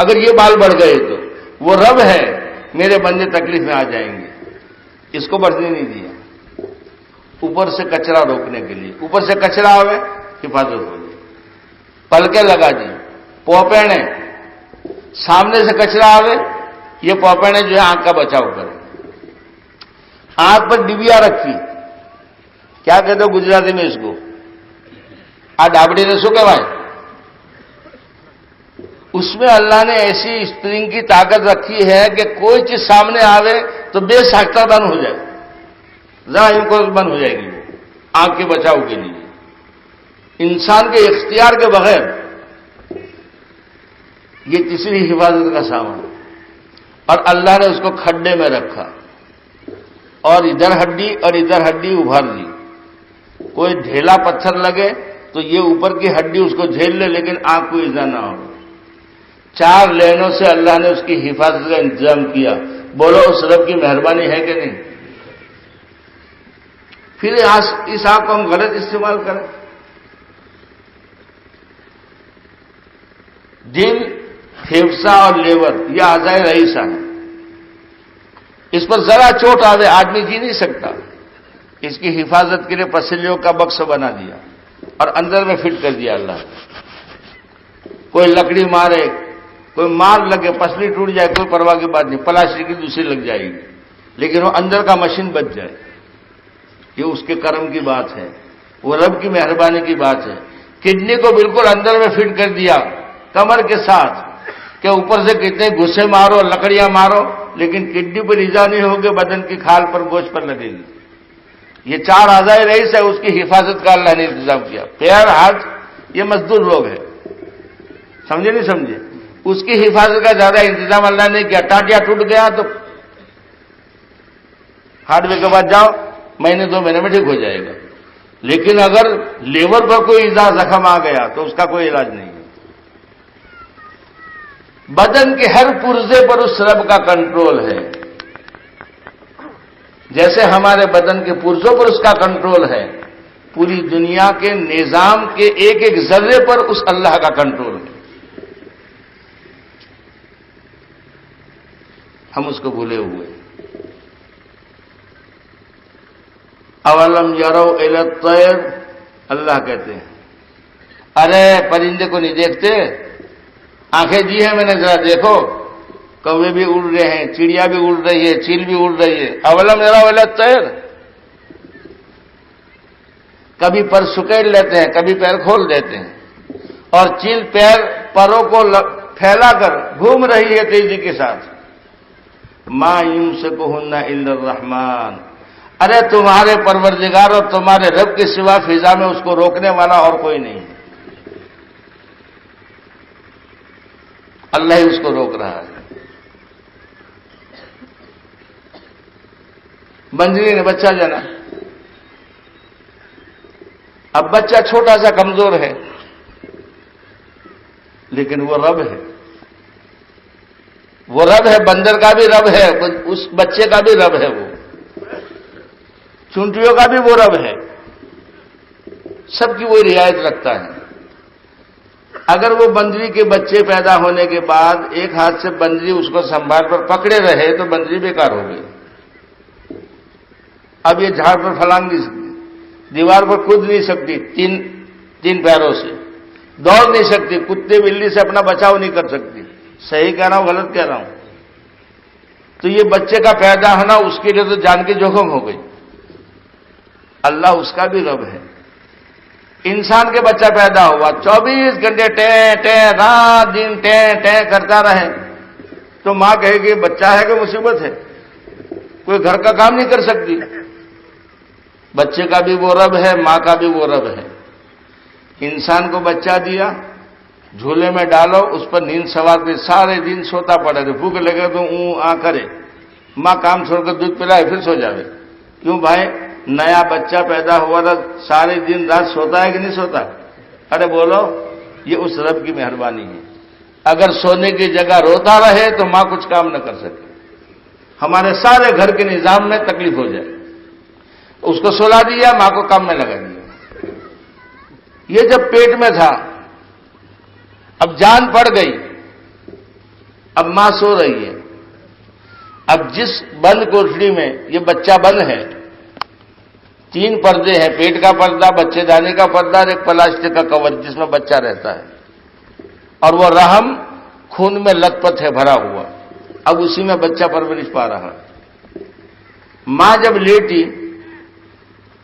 اگر یہ بال بڑھ گئے تو. وہ رب ہے، میرے بندے تکلیف میں آ جائیں گے، اس کو بڑھنے نہیں دیا. اوپر سے کچرا روکنے کے لیے، اوپر سے کچرا آوے حفاظت ہو گئی. پلکیں لگا دی، پوپینے، سامنے سے کچرا آوے، یہ پوپینے جو ہے آنکھ کا بچاؤ کرے. آنکھ پر ڈبیا رکھی، کیا کہتے ہو گجراتی میں اس کو؟ آ ڈابڑی نے سو کہوائے. اس میں اللہ نے ایسی اسپرنگ کی طاقت رکھی ہے کہ کوئی چیز سامنے آوے تو بے ساختہ بند ہو جائے، ذرا ان کو بند ہو جائے گی وہ آنکھ کے بچاؤ کے لیے. انسان کے اختیار کے بغیر یہ تیسری حفاظت کا سامان. اور اللہ نے اس کو کھڈے میں رکھا اور ادھر ہڈی اور ادھر ہڈی ابھار دی. کوئی ڈھیلا پتھر لگے تو یہ اوپر کی ہڈی اس کو جھیل لے، لیکن آنکھ کو ایزا نہ ہو. 4 لینوں سے اللہ نے اس کی حفاظت کا انتظام کیا. بولو اس رب کی مہربانی ہے کہ نہیں؟ پھر اس آنکھ کو ہم غلط استعمال کریں. دل، پھیپھڑا اور لیور یہ اعضائے رئیسہ ہیں. اس پر ذرا چوٹ آوے آدمی جی نہیں سکتا. اس کی حفاظت کے لیے پسلیوں کا بکس بنا دیا اور اندر میں فٹ کر دیا اللہ نے. کوئی لکڑی مارے، کوئی مار لگے، پسلی ٹوٹ جائے، کوئی پرواہ کی بات نہیں، پلاسٹک کی دوسری لگ جائے گی، لیکن وہ اندر کا مشین بچ جائے. یہ اس کے کرم کی بات ہے، وہ رب کی مہربانی کی بات ہے. کڈنی کو بالکل اندر میں فٹ کر دیا کمر کے ساتھ کہ اوپر سے کتنے گھسے مارو، لکڑیاں مارو، لیکن کڈنی پر ایزا نہیں ہوگی، بدن کی کھال پر، گوشت پر لگے گی. یہ 4 اعضائے رئیس ہے، اس کی حفاظت کا اللہ نے انتظام کیا. پیر، ہاتھ یہ مزدور لوگ ہیں، سمجھے نہیں سمجھے؟ اس کی حفاظت کا زیادہ انتظام اللہ نے کیا. ٹانٹیا ٹوٹ گیا تو ہارڈ ویئر کے بعد جاؤ، مہینے 2 مہینے میں ٹھیک ہو جائے گا. لیکن اگر لیور پر کوئی ایزا، زخم آ گیا تو اس کا کوئی علاج نہیں ہے. بدن کے ہر پرزے پر اس رب کا کنٹرول ہے. جیسے ہمارے بدن کے پرزوں پر اس کا کنٹرول ہے، پوری دنیا کے نظام کے ایک ایک ذرے پر اس اللہ کا کنٹرول ہے. ہم اس کو بھولے ہوئے. اولم یرو الی الطیر، اللہ کہتے ہیں ارے پرندے کو نہیں دیکھتے؟ آنکھیں دی ہیں میں نے، ذرا دیکھو، کوے بھی اڑ رہے ہیں، چڑیا بھی اڑ رہی ہے، چیل بھی اڑ رہی ہے. اولم یرو الی الطیر، کبھی پر سکیڑ لیتے ہیں، کبھی پیر کھول دیتے ہیں، اور چیل پروں کو پھیلا کر گھوم رہی ہے تیزی کے ساتھ. ما یمسکہن الا الرحمن، ارے تمہارے پروردگار اور تمہارے رب کے سوا فضا میں اس کو روکنے والا اور کوئی نہیں. اللہ ہی اس کو روک رہا ہے. بنجری نے بچہ جنا، اب بچہ چھوٹا سا کمزور ہے، لیکن وہ رب ہے. وہ رب ہے، بندر کا بھی رب ہے، اس بچے کا بھی رب ہے، وہ چونٹیوں کا بھی وہ رب ہے، سب کی وہ رعایت رکھتا ہے. اگر وہ بندری کے بچے پیدا ہونے کے بعد ایک ہاتھ سے بندری اس کو سنبھال پر پکڑے رہے تو بندری بیکار ہو گئی. اب یہ جھاڑ پر پھلانگ نہیں سکتی. دیوار پر کود نہیں سکتی تین پیروں سے، دوڑ نہیں سکتی، کتے بلی سے اپنا بچاؤ نہیں کر سکتی. صحیح کہہ رہا ہوں غلط کہہ رہا ہوں؟ تو یہ بچے کا پیدا ہونا اس کے لیے تو جان کی جوخم ہو گئی. اللہ اس کا بھی رب ہے. انسان کے بچہ پیدا ہوا 24 گھنٹے ٹیں ٹیں رات دن ٹیں ٹیں کرتا رہے تو ماں کہے گی بچہ ہے کہ مصیبت ہے، کوئی گھر کا کام نہیں کر سکتی. بچے کا بھی وہ رب ہے، ماں کا بھی وہ رب ہے. انسان کو بچہ دیا، جھولے میں ڈالو، اس پر نیند سوار کر سارے دن سوتا پڑا رہے، بھوک لگے تو کرے، ماں کام چھوڑ کر دودھ پلائے پھر سو جاوے. کیوں بھائی؟ نیا بچہ پیدا ہوا تھا، سارے دن رات سوتا ہے کہ نہیں سوتا؟ ارے بولو، یہ اس رب کی مہربانی ہے. اگر سونے کی جگہ روتا رہے تو ماں کچھ کام نہ کر سکے، ہمارے سارے گھر کے نظام میں تکلیف ہو جائے. اس کو سلا دیا، ماں کو کام میں لگا دیا. یہ جب پیٹ میں تھا، اب جان پڑ گئی، اب ماں سو رہی ہے. اب جس بند کوٹڑی میں یہ بچہ بند ہے، 3 پردے ہیں، پیٹ کا پردہ، بچے دانے کا پردہ اور ایک پلاسٹک کا کور جس میں بچہ رہتا ہے، اور وہ رحم خون میں لت پت ہے بھرا ہوا. اب اسی میں بچہ پرورش پا رہا. ماں جب لیٹی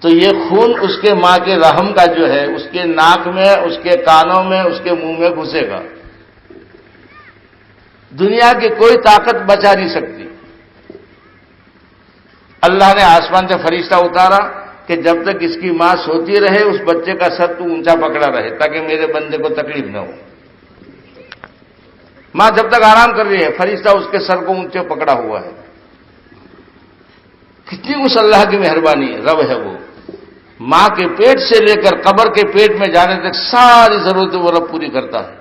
تو یہ خون اس کے ماں کے رحم کا جو ہے اس کے ناک میں، اس کے کانوں میں، اس کے منہ میں گھسے گا. دنیا کی کوئی طاقت بچا نہیں سکتی. اللہ نے آسمان سے فرشتہ اتارا کہ جب تک اس کی ماں سوتی رہے اس بچے کا سر تو اونچا پکڑا رہے تاکہ میرے بندے کو تکلیف نہ ہو. ماں جب تک آرام کر رہی ہے، فرشتہ اس کے سر کو اونچے پکڑا ہوا ہے. کتنی اس اللہ کی مہربانی ہے، رب ہے وہ. ماں کے پیٹ سے لے کر قبر کے پیٹ میں جانے تک ساری ضرورتیں وہ رب پوری کرتا ہے.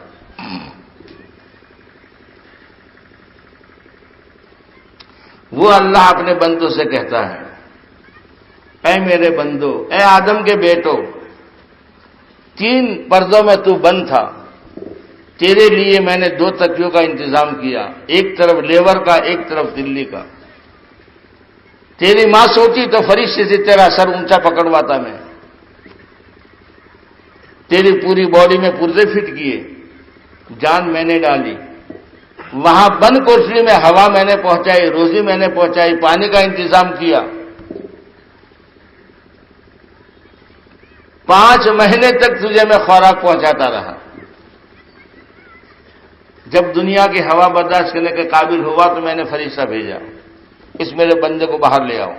وہ اللہ اپنے بندوں سے کہتا ہے، اے میرے بندو، اے آدم کے بیٹو، 3 پردوں میں تو بند تھا، تیرے لیے میں نے 2 تکیوں کا انتظام کیا، ایک طرف لیور کا، ایک طرف دلی کا. تیری ماں سوتی تو فرشتے سے تیرا سر اونچا پکڑواتا میں. تیری پوری باڈی میں پرزے فٹ کیے، جان میں نے ڈالی، وہاں بند کوٹڑی میں ہوا میں نے پہنچائی، روزی میں نے پہنچائی، پانی کا انتظام کیا. 5 مہینے تک تجھے میں خوراک پہنچاتا رہا. جب دنیا کی ہوا برداشت کرنے کے قابل ہوا تو میں نے فرشتہ بھیجا، اس میرے بندے کو باہر لے آؤ.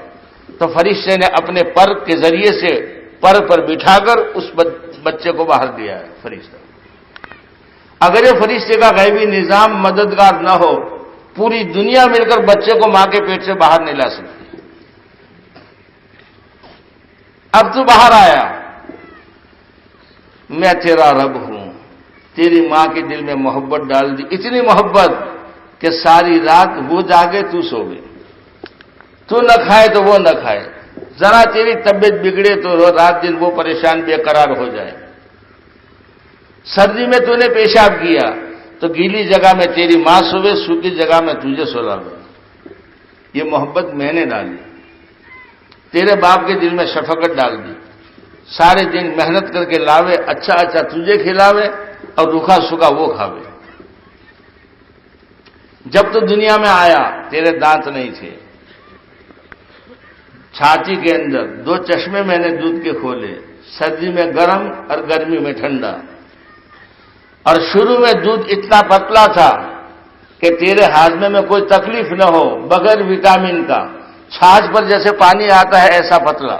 تو فرشتے نے اپنے پر کے ذریعے سے پر بٹھا کر اس بچے کو باہر دیا ہے فرشتہ. اگر یہ فرشتے کا غیبی نظام مددگار نہ ہو، پوری دنیا مل کر بچے کو ماں کے پیٹ سے باہر نہیں لا سکتی. اب تو باہر آیا، میں تیرا رب ہوں. تیری ماں کے دل میں محبت ڈال دی، اتنی محبت کہ ساری رات وہ جاگے تو سو گئے. تو نہ کھائے تو وہ نہ کھائے، ذرا تیری طبیعت بگڑے تو رات دن وہ پریشان بے قرار ہو جائے. سردی میں تو نے پیشاب کیا تو گیلی جگہ میں تیری ماں سوے، سوکھی جگہ میں تجھے سلاوے. یہ محبت میں نے ڈالی. تیرے باپ کے دل میں شفقت ڈال دی، سارے دن محنت کر کے لاوے، اچھا اچھا تجھے کھلاوے اور روکھا سوکھا وہ کھاوے. جب تو دنیا میں آیا تیرے دانت نہیں تھے، چھاتی کے اندر 2 چشمے میں نے دودھ کے کھولے، سردی میں گرم اور گرمی میں ٹھنڈا. اور شروع میں دودھ اتنا پتلا تھا کہ تیرے ہاضمے میں کوئی تکلیف نہ ہو، بغیر وٹامن کا، چھاچھ پر جیسے پانی آتا ہے ایسا پتلا.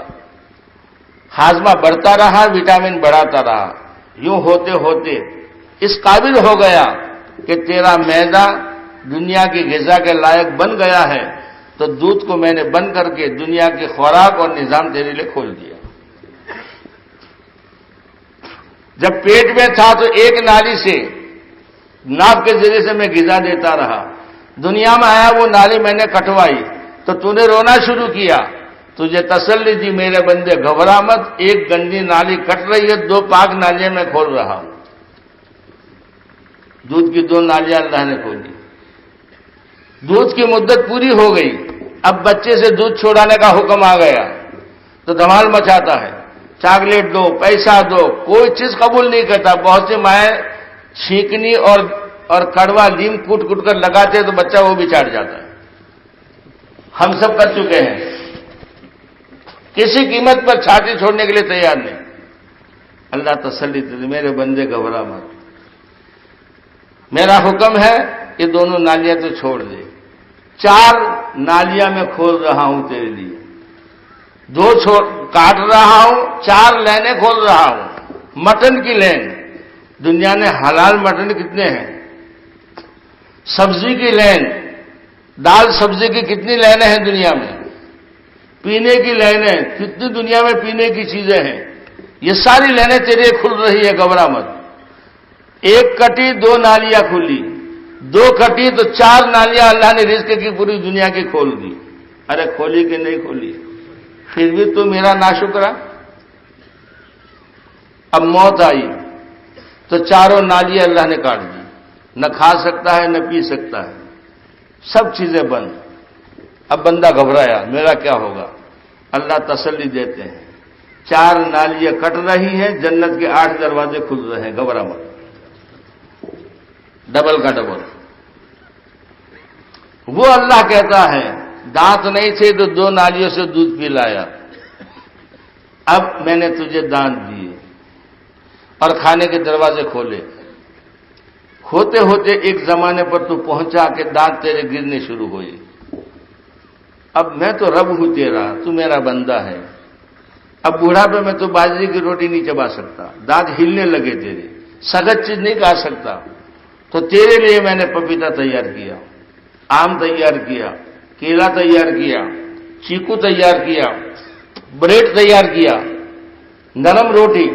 ہاضمہ بڑھتا رہا، وٹامن بڑھاتا رہا، یوں ہوتے ہوتے اس قابل ہو گیا کہ تیرا معدہ دنیا کی غذا کے لائق بن گیا ہے. تو دودھ کو میں نے بند کر کے دنیا کی خوراک اور نظام تیرے لیے کھول دیا. جب پیٹ میں تھا تو ایک نالی سے، ناک کے ذریعے سے میں غذا دیتا رہا. دنیا میں آیا وہ نالی میں نے کٹوائی تو تو نے رونا شروع کیا. تجھے تسلی دی میرے بندے گھبرا مت، ایک گندی نالی کٹ رہی ہے، 2 پاک نالیاں میں کھول رہا ہوں. دودھ کی 2 نالیاں اللہ نے کھولی. دودھ کی مدت پوری ہو گئی، اب بچے سے دودھ چھوڑانے کا حکم آ گیا تو دھمال مچاتا ہے. چاکلیٹ دو، پیسہ دو، کوئی چیز قبول نہیں کرتا. بہت سی مائیں چھینکنی اور کڑوا نیم کوٹ کوٹ کر لگاتے ہیں تو بچہ وہ بھی چاٹ جاتا ہے. ہم سب کر چکے ہیں. کسی قیمت پر چھاتی چھوڑنے کے لیے تیار نہیں. اللہ تسلی دے، میرے بندے گھبرا مت. میرا حکم ہے کہ دونوں نالیاں تو چھوڑ دے. 4 نالیاں میں کھول رہا ہوں تیرے لیے. 2 کاٹ رہا ہوں، 4 لینیں کھول رہا ہوں. مٹن کی لین، دنیا میں حلال مٹن کتنے ہیں؟ سبزی کی لین، دال سبزی کی کتنی لینیں ہیں دنیا میں؟ پینے کی لینیں، کتنی دنیا میں پینے کی چیزیں ہیں؟ یہ ساری لینیں تیرے کھل رہی ہے، گھبرا مت. 1 کٹی 2 نالیاں کھلی، 2 کٹی تو 4 نالیاں اللہ نے رزق کی پوری دنیا کی کھول دی. ارے کھولی کہ نہیں کھولی؟ پھر بھی تو میرا ناشکرا. اب موت آئی تو 4 نالیاں اللہ نے کاٹ دی. نہ کھا سکتا ہے، نہ پی سکتا ہے، سب چیزیں بند. اب بندہ گھبرایا، میرا کیا ہوگا؟ اللہ تسلی دیتے ہیں. 4 نالیاں کٹ رہی ہیں، جنت کے 8 دروازے کھل رہے ہیں، گھبرا مت. ڈبل کا ڈبل. وہ اللہ کہتا ہے دانت نہیں تھے تو 2 نالیوں سے دودھ پی لایا. اب میں نے تجھے دانت دیے اور کھانے کے دروازے کھولے. ہوتے ہوتے ایک زمانے پر تو پہنچا کہ دانت تیرے گرنے شروع ہوئے. اب میں تو رب ہوں تیرا، تو میرا بندہ ہے. اب بوڑھاپے میں تو باجری کی روٹی نہیں چبا سکتا، دانت ہلنے لگے تیرے، سخت چیز نہیں کھا سکتا. تو تیرے لیے میں نے پپیتا تیار کیا، آم تیار کیا، کیلا تیار کیا، چیکو تیار کیا، بریڈ تیار کیا، نرم روٹی،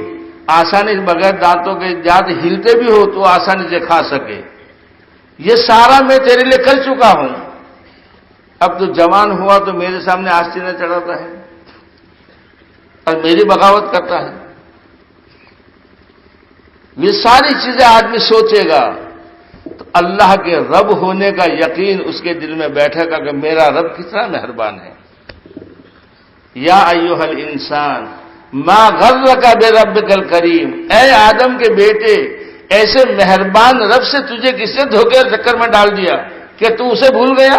آسانی سے بغیر دانتوں کے دانت ہلتے بھی ہو تو آسانی سے کھا سکے. یہ سارا میں تیرے لیے کر چکا ہوں. اب تو جوان ہوا تو میرے سامنے آستینہ چڑھاتا ہے اور میری بغاوت کرتا ہے. یہ ساری چیزیں آدمی سوچے گا تو اللہ کے رب ہونے کا یقین اس کے دل میں بیٹھے گا کہ میرا رب کتنا مہربان ہے. یا ایھا الانسان ما غرک بربک الکریم، اے آدم کے بیٹے، ایسے مہربان رب سے تجھے کس نے دھوکے اور چکر میں ڈال دیا کہ تو اسے بھول گیا؟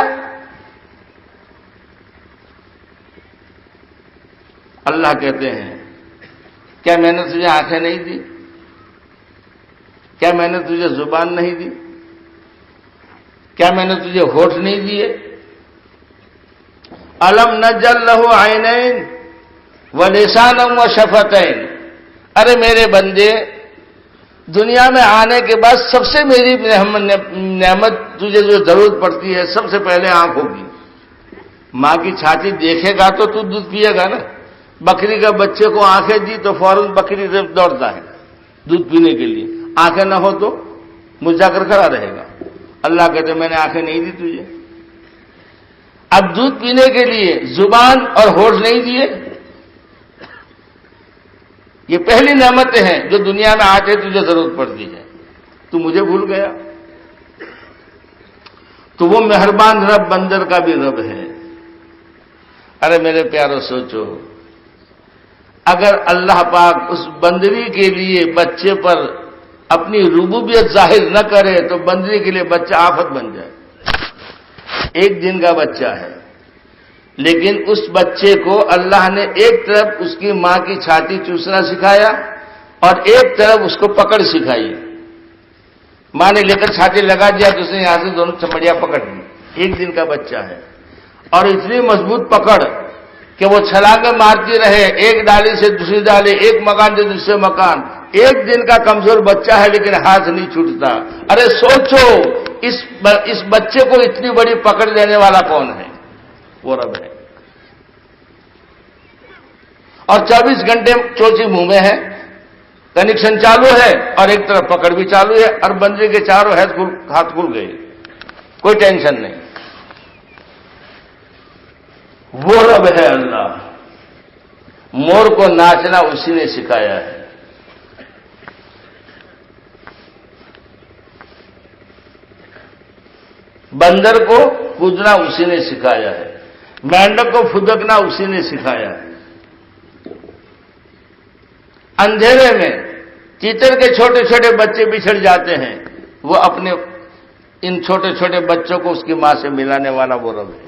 اللہ کہتے ہیں کیا میں نے تجھے آنکھیں نہیں دی؟ کیا میں نے تجھے زبان نہیں دی؟ کیا میں نے تجھے ہونٹ نہیں دیے؟ الم نجعل لہ عینین ولسانا وشفتین. ارے میرے بندے، دنیا میں آنے کے بعد سب سے میری نعمت تجھے جو ضرورت پڑتی ہے سب سے پہلے آنکھ ہوگی. ماں کی چھاتی دیکھے گا تو تو دودھ پیے گا نا. بکری کا بچے کو آنکھیں دی تو فوراً بکری سے دوڑتا ہے دودھ پینے کے لیے. آنکھیں نہ ہو تو مرجھا کر کھڑا رہے گا. اللہ کہتے میں نے آنکھیں نہیں دی تجھے. اب دودھ پینے کے لیے زبان اور ہونٹ نہیں دیے. یہ پہلی نعمتیں ہیں جو دنیا میں آتے تجھے ضرورت پڑتی ہے، تو مجھے بھول گیا. تو وہ مہربان رب بندر کا بھی رب ہے. ارے میرے پیارو سوچو، اگر اللہ پاک اس بندری کے لیے بچے پر اپنی ربوبیت ظاہر نہ کرے تو بندری کے لیے بچہ آفت بن جائے. 1 دن کا بچہ ہے، لیکن اس بچے کو اللہ نے ایک طرف اس کی ماں کی چھاتی چوسنا سکھایا اور ایک طرف اس کو پکڑ سکھائی. ماں نے لے کر چھاتی لگا دیا تو اس نے یہاں سے دونوں چمڑیاں پکڑ لی. 1 دن کا بچہ ہے اور اتنی مضبوط پکڑ کہ وہ چھلانگیں مارتی رہے، ایک ڈالی سے دوسری ڈالی، ایک مکان سے دوسرے مکان. 1 دن کا کمزور بچہ ہے لیکن ہاتھ نہیں چھوٹتا. ارے سوچو اس بچے کو اتنی بڑی پکڑ دینے والا کون ہے؟ وہ رب ہے. اور 24 گھنٹے چوچی منہ میں ہے، کنیکشن چالو ہے اور ایک طرف پکڑ بھی چالو ہے اور بندری کے چاروں ہاتھ کھل گئے، کوئی ٹینشن نہیں. وہ رب ہے اللہ. مور کو ناچنا اسی نے سکھایا ہے. بندر کو کودنا اسی نے سکھایا ہے. مینڈک کو پھدکنا اسی نے سکھایا ہے. اندھیرے میں تیتر کے چھوٹے چھوٹے بچے بچھڑ جاتے ہیں، وہ اپنے ان چھوٹے چھوٹے بچوں کو اس کی ماں سے ملانے والا وہ رب ہے۔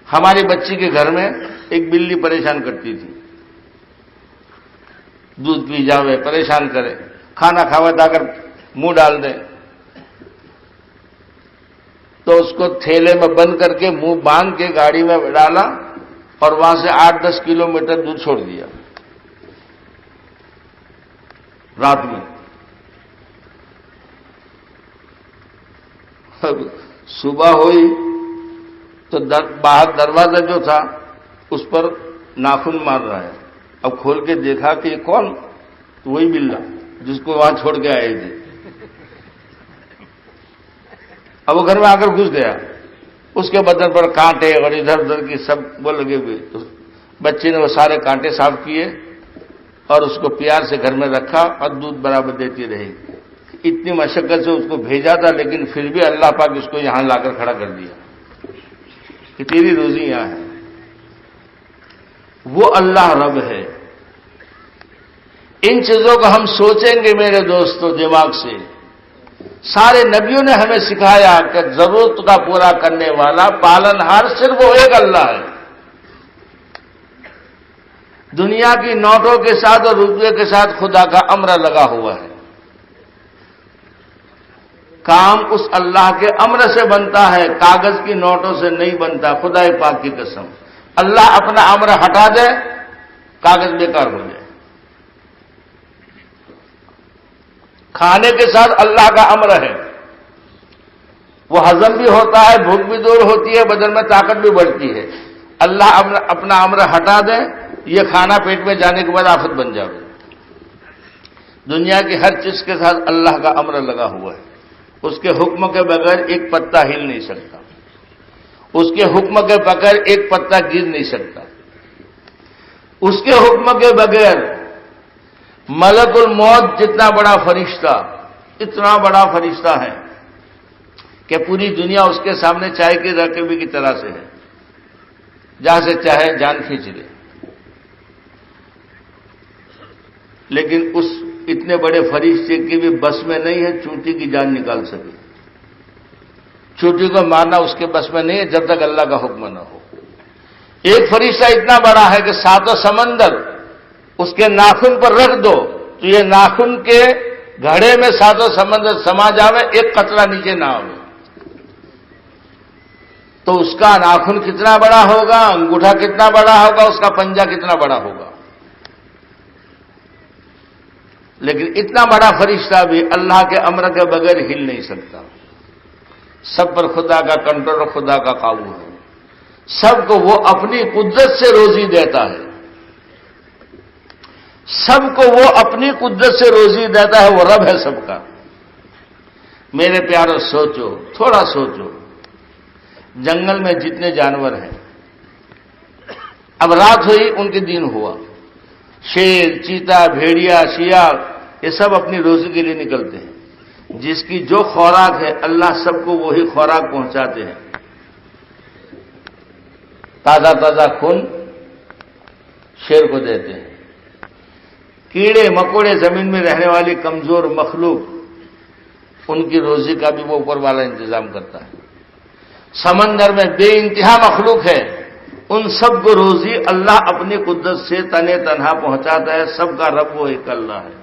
ہماری بچی کے گھر میں ایک بلی پریشان کرتی تھی، دودھ پی جاوے، پریشان کرے، کھانا کھاوے آ کر منہ ڈال دے، تو اس کو تھیلے میں بند کر کے منہ باندھ کے گاڑی میں ڈالا اور وہاں سے 8-10 کلومیٹر دور چھوڑ دیا رات میں۔ اب صبح ہوئی تو باہر دروازہ جو تھا اس پر ناخن مار رہا ہے۔ اب کھول کے دیکھا کہ یہ کون؟ وہی بلا جس کو وہاں چھوڑ کے آئے تھے۔ اب وہ گھر میں آ کر گھس گیا، اس کے بدن پر کانٹے اور ادھر ادھر کی سب وہ لگے ہوئے۔ تو بچے نے وہ سارے کانٹے صاف کیے اور اس کو پیار سے گھر میں رکھا اور دودھ برابر دیتی رہی۔ اتنی مشقت سے اس کو بھیجا تھا، لیکن پھر بھی اللہ پاک اس کو یہاں لا کر کھڑا کر دیا کہ تیری روزی یہاں ہے۔ وہ اللہ رب ہے۔ ان چیزوں کو ہم سوچیں گے میرے دوستو دماغ سے۔ سارے نبیوں نے ہمیں سکھایا کہ ضرورت کا پورا کرنے والا پالن ہار صرف وہ ایک اللہ ہے۔ دنیا کی نوٹوں کے ساتھ اور روپے کے ساتھ خدا کا امر لگا ہوا ہے۔ کام اس اللہ کے امر سے بنتا ہے، کاغذ کی نوٹوں سے نہیں بنتا، خدا پاک کی قسم۔ اللہ اپنا امر ہٹا دے، کاغذ بیکار ہو جائے۔ کھانے کے ساتھ اللہ کا امر ہے، وہ ہضم بھی ہوتا ہے، بھوک بھی دور ہوتی ہے، بدن میں طاقت بھی بڑھتی ہے۔ اللہ اپنا امر ہٹا دے، یہ کھانا پیٹ میں جانے کے بعد آفت بن جائے۔ دنیا کی ہر چیز کے ساتھ اللہ کا امر لگا ہوا ہے۔ اس کے حکم کے بغیر ایک پتا ہل نہیں سکتا، اس کے حکم کے بغیر ایک پتا گر نہیں سکتا، اس کے حکم کے بغیر ملک الموت جتنا بڑا فرشتہ، اتنا بڑا فرشتہ ہے کہ پوری دنیا اس کے سامنے چائے کے رقبے کی طرح سے ہے، جہاں سے چاہے جان کھینچ لے۔ لیکن اس اتنے بڑے فرشتے کی بھی بس میں نہیں ہے چونٹی کی جان نکال سکے۔ چونٹی کو مارنا اس کے بس میں نہیں ہے جب تک اللہ کا حکم نہ ہو۔ ایک فرشتہ اتنا بڑا ہے کہ ساتوں سمندر اس کے ناخن پر رکھ دو تو یہ ناخن کے گھڑے میں ساتوں سمندر سما جاوے، ایک قطرہ نیچے نہ آوے۔ تو اس کا ناخن کتنا بڑا ہوگا، انگوٹھا کتنا بڑا ہوگا، اس کا پنجہ کتنا بڑا ہوگا۔ لیکن اتنا بڑا فرشتہ بھی اللہ کے امر کے بغیر ہل نہیں سکتا۔ سب پر خدا کا کنٹرول اور خدا کا قابو ہے۔ سب کو وہ اپنی قدرت سے روزی دیتا ہے، سب کو وہ اپنی قدرت سے روزی دیتا ہے، وہ رب ہے سب کا۔ میرے پیارو سوچو، تھوڑا سوچو، جنگل میں جتنے جانور ہیں، اب رات ہوئی ان کے دن ہوا، شیر، چیتا، بھیڑیا، شیال، یہ سب اپنی روزی کے لیے نکلتے ہیں۔ جس کی جو خوراک ہے اللہ سب کو وہی خوراک پہنچاتے ہیں۔ تازہ تازہ خون شیر کو دیتے ہیں، کیڑے مکوڑے زمین میں رہنے والی کمزور مخلوق، ان کی روزی کا بھی وہ اوپر والا انتظام کرتا ہے۔ سمندر میں بے انتہا مخلوق ہے، ان سب کو روزی اللہ اپنی قدرت سے تنے تنہا پہنچاتا ہے۔ سب کا رب وہ ایک اللہ ہے۔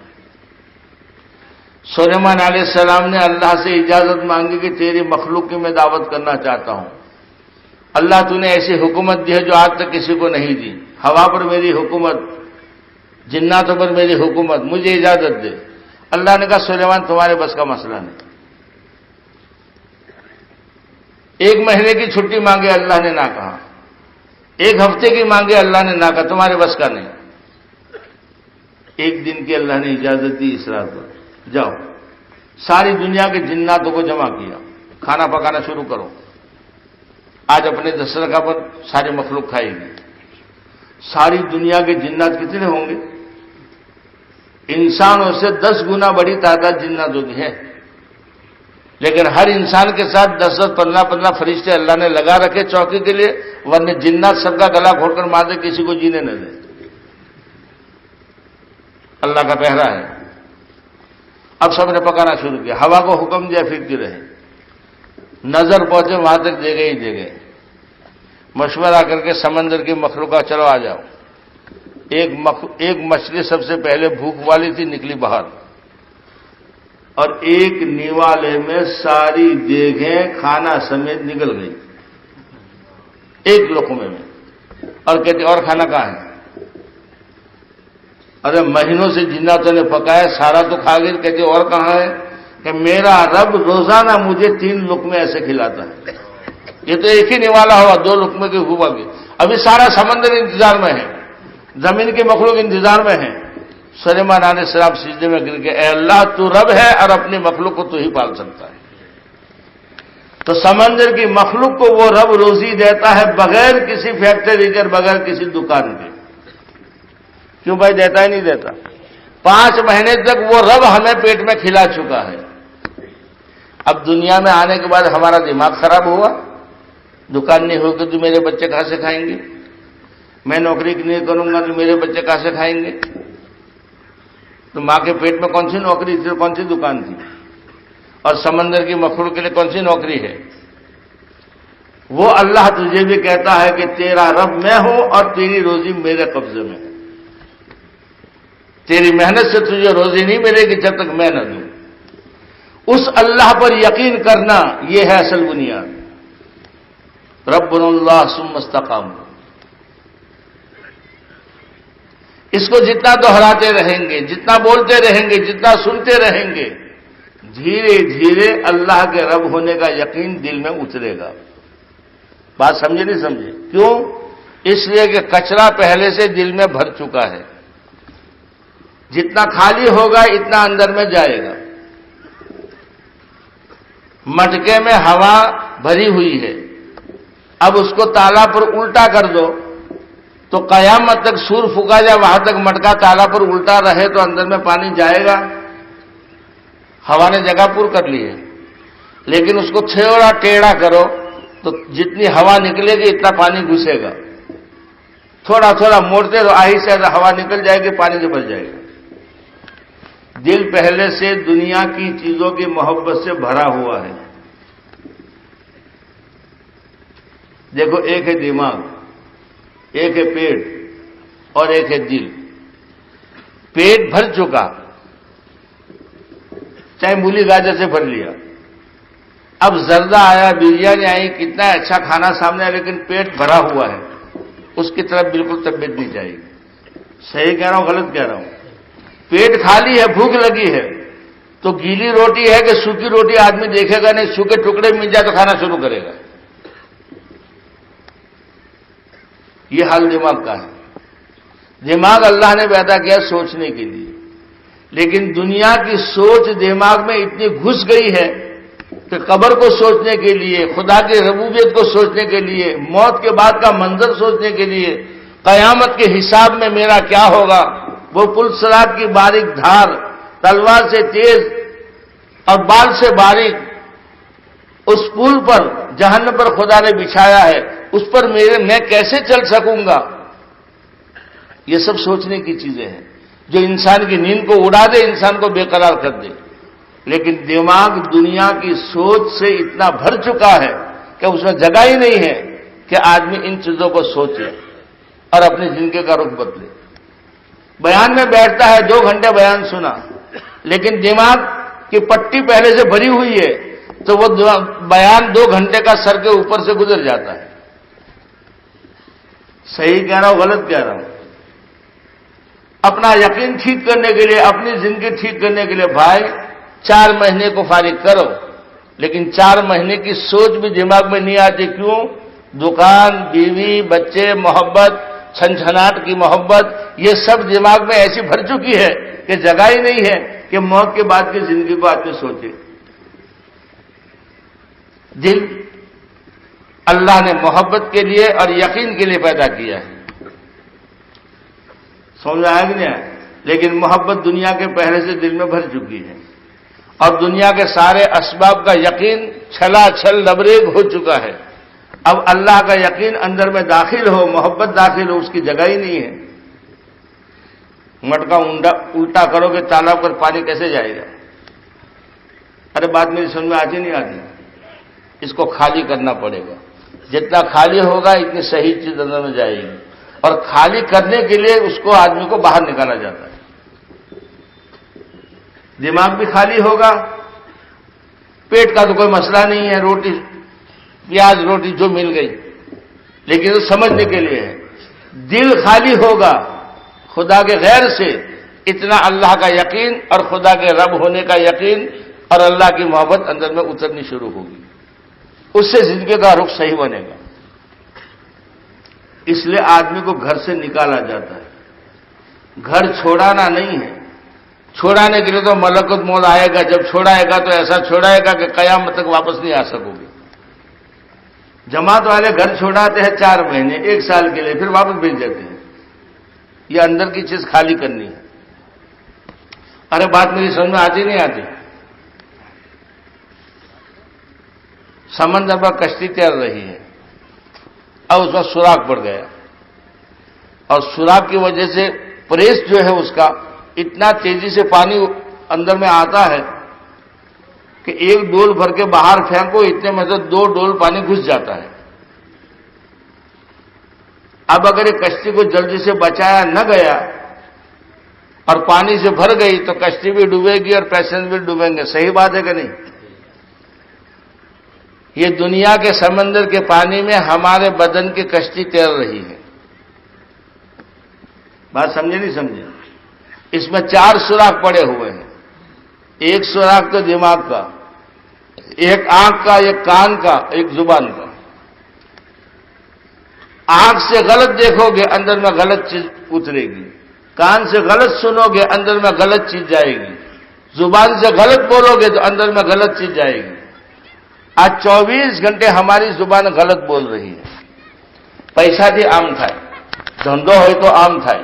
سلیمان علیہ السلام نے اللہ سے اجازت مانگی کہ تیری مخلوق کی میں دعوت کرنا چاہتا ہوں۔ اللہ تو نے ایسی حکومت دی ہے جو آج تک کسی کو نہیں دی، ہوا پر میری حکومت، جناتوں پر میری حکومت، مجھے اجازت دے۔ اللہ نے کہا سلیمان تمہارے بس کا مسئلہ نہیں۔ 1 مہینے کی چھٹی مانگے اللہ نے نہ کہا، 1 ہفتے کی مانگے اللہ نے نہ کہا، تمہارے بس کا نہیں۔ 1 دن کی اللہ نے اجازت دی اس رات پر، جاؤ ساری دنیا کے جناتوں کو جمع کیا، کھانا پکانا شروع کرو، آج اپنے دسترخوان پر ساری مخلوق کھائے گی۔ ساری دنیا کے جنات کتنے ہوں گے؟ انسانوں سے 10 گنا بڑی تعداد جناتوں کی ہے، لیکن ہر انسان کے ساتھ 10-10 15-15 فرشتے اللہ نے لگا رکھے چوکی کے لیے، ورنہ جنات سب کا گلا گھوٹ کر مار دے، کسی کو جینے نہ دے۔ اللہ کا پہرا ہے. اب سب نے پکانا شروع کیا. ہوا کو حکم دیا پھرتی رہے. نظر پہنچے وہاں تک دے گئے ہی دے گئے. مشورہ کر کے سمندر کی مخلوقہ چلو آ جاؤ. ایک مچھلی سب سے پہلے بھوک والی تھی، نکلی باہر، اور ایک نیوالے میں ساری دیگیں کھانا سمیت نکل گئی ایک لقمے میں. اور کہتے اور کھانا کہاں ہے؟ ارے مہینوں سے جناتوں نے پکایا، سارا تو کھا گئی. کہتے اور کہاں ہے؟ کہ میرا رب روزانہ مجھے 3 لقمے ایسے کھلاتا ہے. یہ تو ایک ہی نوالا ہوا، 2 لقمے کی ہوا گئی. ابھی سارا سمندر انتظار میں ہے، زمین کے مخلوق انتظار میں ہیں. سلیمان علیہ السلام سجدے میں گر کے اے اللہ تو رب ہے اور اپنی مخلوق کو تو ہی پال سکتا ہے. تو سمندر کی مخلوق کو وہ رب روزی دیتا ہے بغیر کسی فیکٹری کے، بغیر کسی دکان کے. کیوں بھائی دیتا ہی نہیں دیتا؟ 5 مہینے تک وہ رب ہمیں پیٹ میں کھلا چکا ہے. اب دنیا میں آنے کے بعد ہمارا دماغ خراب ہوا. دکان نہیں ہوگی تو میرے بچے کہاں سے کھائیں گے؟ میں نوکری نہیں کروں گا تو میرے بچے کہاں سے کھائیں گے؟ تو ماں کے پیٹ میں کون سی نوکری تھی، کون سی دکان تھی؟ اور سمندر کی مخلوق کے لیے کون سی نوکری ہے؟ وہ اللہ تجھے بھی کہتا ہے کہ تیرا رب میں ہوں اور تیری روزی میرے قبضے میں ہے. تیری محنت سے تجھے روزی نہیں ملے گی جب تک میں نہ دوں. اس اللہ پر یقین کرنا یہ ہے اصل بنیاد. ربنا اللہ ثم استقاموا. اس کو جتنا دہراتے رہیں گے، جتنا بولتے رہیں گے، جتنا سنتے رہیں گے، دھیرے دھیرے اللہ کے رب ہونے کا یقین دل میں اترے گا. بات سمجھے نہیں سمجھے؟ کیوں؟ اس لیے کہ کچرا پہلے سے دل میں بھر چکا ہے. جتنا خالی ہوگا اتنا اندر میں جائے گا. مٹکے میں ہوا بھری ہوئی ہے، اب اس کو تالا پر الٹا کر دو تو قیامت تک سور پھکا جائے وہاں تک مٹکا تالا پر الٹا رہے تو اندر میں پانی جائے گا. ہوا نے جگہ پور کر لی ہے، لیکن اس کو تھوڑا ٹیڑھا کرو تو جتنی ہوا نکلے گی اتنا پانی گھسے گا. تھوڑا تھوڑا موڑتے تو آہستہ سے ہوا نکل جائے گی، پانی سے بچ جائے گا. دل پہلے سے دنیا کی چیزوں کی محبت سے بھرا ہوا ہے. دیکھو، ایک ہے دماغ، ایک ہے پیٹ اور ایک ہے دل. پیٹ بھر چکا، چاہے مولی گاجر سے بھر لیا. اب زردہ آیا، بریانی آئی، کتنا اچھا کھانا سامنے آیا، لیکن پیٹ بھرا ہوا ہے، اس کی طرف بالکل طبیعت نہیں جائے گی. صحیح کہہ رہا ہوں غلط کہہ رہا ہوں؟ پیٹ خالی ہے، بھوک لگی ہے، تو گیلی روٹی ہے کہ سوکھی روٹی آدمی دیکھے گا نہیں، سوکھے ٹکڑے مل جائے تو کھانا شروع کرے گا. یہ حال دماغ کا ہے. دماغ اللہ نے پیدا کیا سوچنے کے لیے، لیکن دنیا کی سوچ دماغ میں اتنی گھس گئی ہے کہ قبر کو سوچنے کے لیے، خدا کی ربوبیت کو سوچنے کے لیے، موت کے بعد کا منظر سوچنے کے لیے، قیامت کے حساب میں میرا کیا ہوگا، وہ پل صراط کی باریک دھار، تلوار سے تیز اور بال سے باریک، اس پل پر جہنم پر خدا نے بچھایا ہے، اس پر میں کیسے چل سکوں گا. یہ سب سوچنے کی چیزیں ہیں جو انسان کی نیند کو اڑا دے، انسان کو بے قرار کر دے. لیکن دماغ دنیا کی سوچ سے اتنا بھر چکا ہے کہ اس میں جگہ ہی نہیں ہے کہ آدمی ان چیزوں کو سوچے اور اپنی زندگی کا رخ بدلے. بیان میں بیٹھتا ہے، 2 گھنٹے بیان سنا، لیکن دماغ کی پٹی پہلے سے بھری ہوئی ہے تو وہ بیان 2 گھنٹے کا سر کے اوپر سے گزر جاتا ہے. صحیح کہہ رہا ہوں غلط کہہ رہا ہوں؟ اپنا یقین ٹھیک کرنے کے لیے، اپنی زندگی ٹھیک کرنے کے لیے بھائی 4 مہینے کو فارغ کرو، لیکن 4 مہینے کی سوچ بھی دماغ میں نہیں آتی. کیوں؟ دکان، بیوی، بچے، محبت، چھنچھناٹ کی محبت، یہ سب دماغ میں ایسی بھر چکی ہے کہ جگہ ہی نہیں ہے کہ موت کے بعد کی زندگی کو آدمی سوچے. دل اللہ نے محبت کے لیے اور یقین کے لیے پیدا کیا ہے. سمجھ آیا کہ نہیں؟ لیکن محبت دنیا کے پہلے سے دل میں بھر چکی ہے اور دنیا کے سارے اسباب کا یقین چھلا چھل لبریز ہو چکا ہے. اب اللہ کا یقین اندر میں داخل ہو، محبت داخل ہو، اس کی جگہ ہی نہیں ہے. مٹکا الٹا کرو گے تالاب پر پانی کیسے جائے گا؟ ارے بات میری سمجھ میں آتی نہیں آتی؟ اس کو خالی کرنا پڑے گا، جتنا خالی ہوگا اتنی صحیح چیز اندر میں جائے گی، اور خالی کرنے کے لیے اس کو آدمی کو باہر نکالا جاتا ہے۔ دماغ بھی خالی ہوگا، پیٹ کا تو کوئی مسئلہ نہیں ہے، روٹی پیاز روٹی جو مل گئی، لیکن وہ سمجھنے کے لیے ہے۔ دل خالی ہوگا خدا کے غیر سے، اتنا اللہ کا یقین اور خدا کے رب ہونے کا یقین اور اللہ کی محبت اندر میں اترنی شروع ہوگی، اس سے زندگی کا رخ صحیح بنے گا۔ اس لیے آدمی کو گھر سے نکالا جاتا ہے، گھر چھوڑانا نہیں ہے۔ چھوڑانے کے لیے تو ملکوت موت آئے گا، جب چھوڑائے گا تو ایسا چھوڑائے گا کہ قیامت تک واپس نہیں آ سکو گے۔ جماعت والے گھر چھوڑاتے ہیں 4 مہینے 1 سال کے لیے، پھر واپس بھیج دیتے ہیں۔ یہ اندر کی چیز خالی کرنی ہے۔ ارے بات میری سمجھ میں آتی نہیں آتی؟ سمندر پر کشتی تیر رہی ہے، اب اس میں سوراخ پڑ گیا، اور سوراخ کی وجہ سے پریس جو ہے اس کا اتنا تیزی سے پانی اندر میں آتا ہے کہ 1 ڈول بھر کے باہر پھینکو، اتنے میں سے 2 ڈول پانی گھس جاتا ہے۔ اب اگر یہ کشتی کو جلدی سے بچایا نہ گیا اور پانی سے بھر گئی تو کشتی بھی ڈوبے گی اور پیسنجر بھی ڈوبیں گے۔ صحیح بات ہے کہ نہیں؟ یہ دنیا کے سمندر کے پانی میں ہمارے بدن کی کشتی تیر رہی ہے۔ بات سمجھے نہیں سمجھے؟ اس میں 4 سوراخ پڑے ہوئے ہیں، 1 سوراخ تو دماغ کا، 1 آنکھ کا، 1 کان کا، 1 زبان کا۔ آنکھ سے غلط دیکھو گے اندر میں غلط چیز اترے گی، کان سے غلط سنو گے اندر میں غلط چیز جائے گی، زبان سے غلط بولو گے تو اندر میں غلط چیز جائے گی۔ آج 24 گھنٹے ہماری زبان غلط بول رہی ہے۔ پیسہ تھی આમ થાય، ધંધો હોય તો આમ થાય،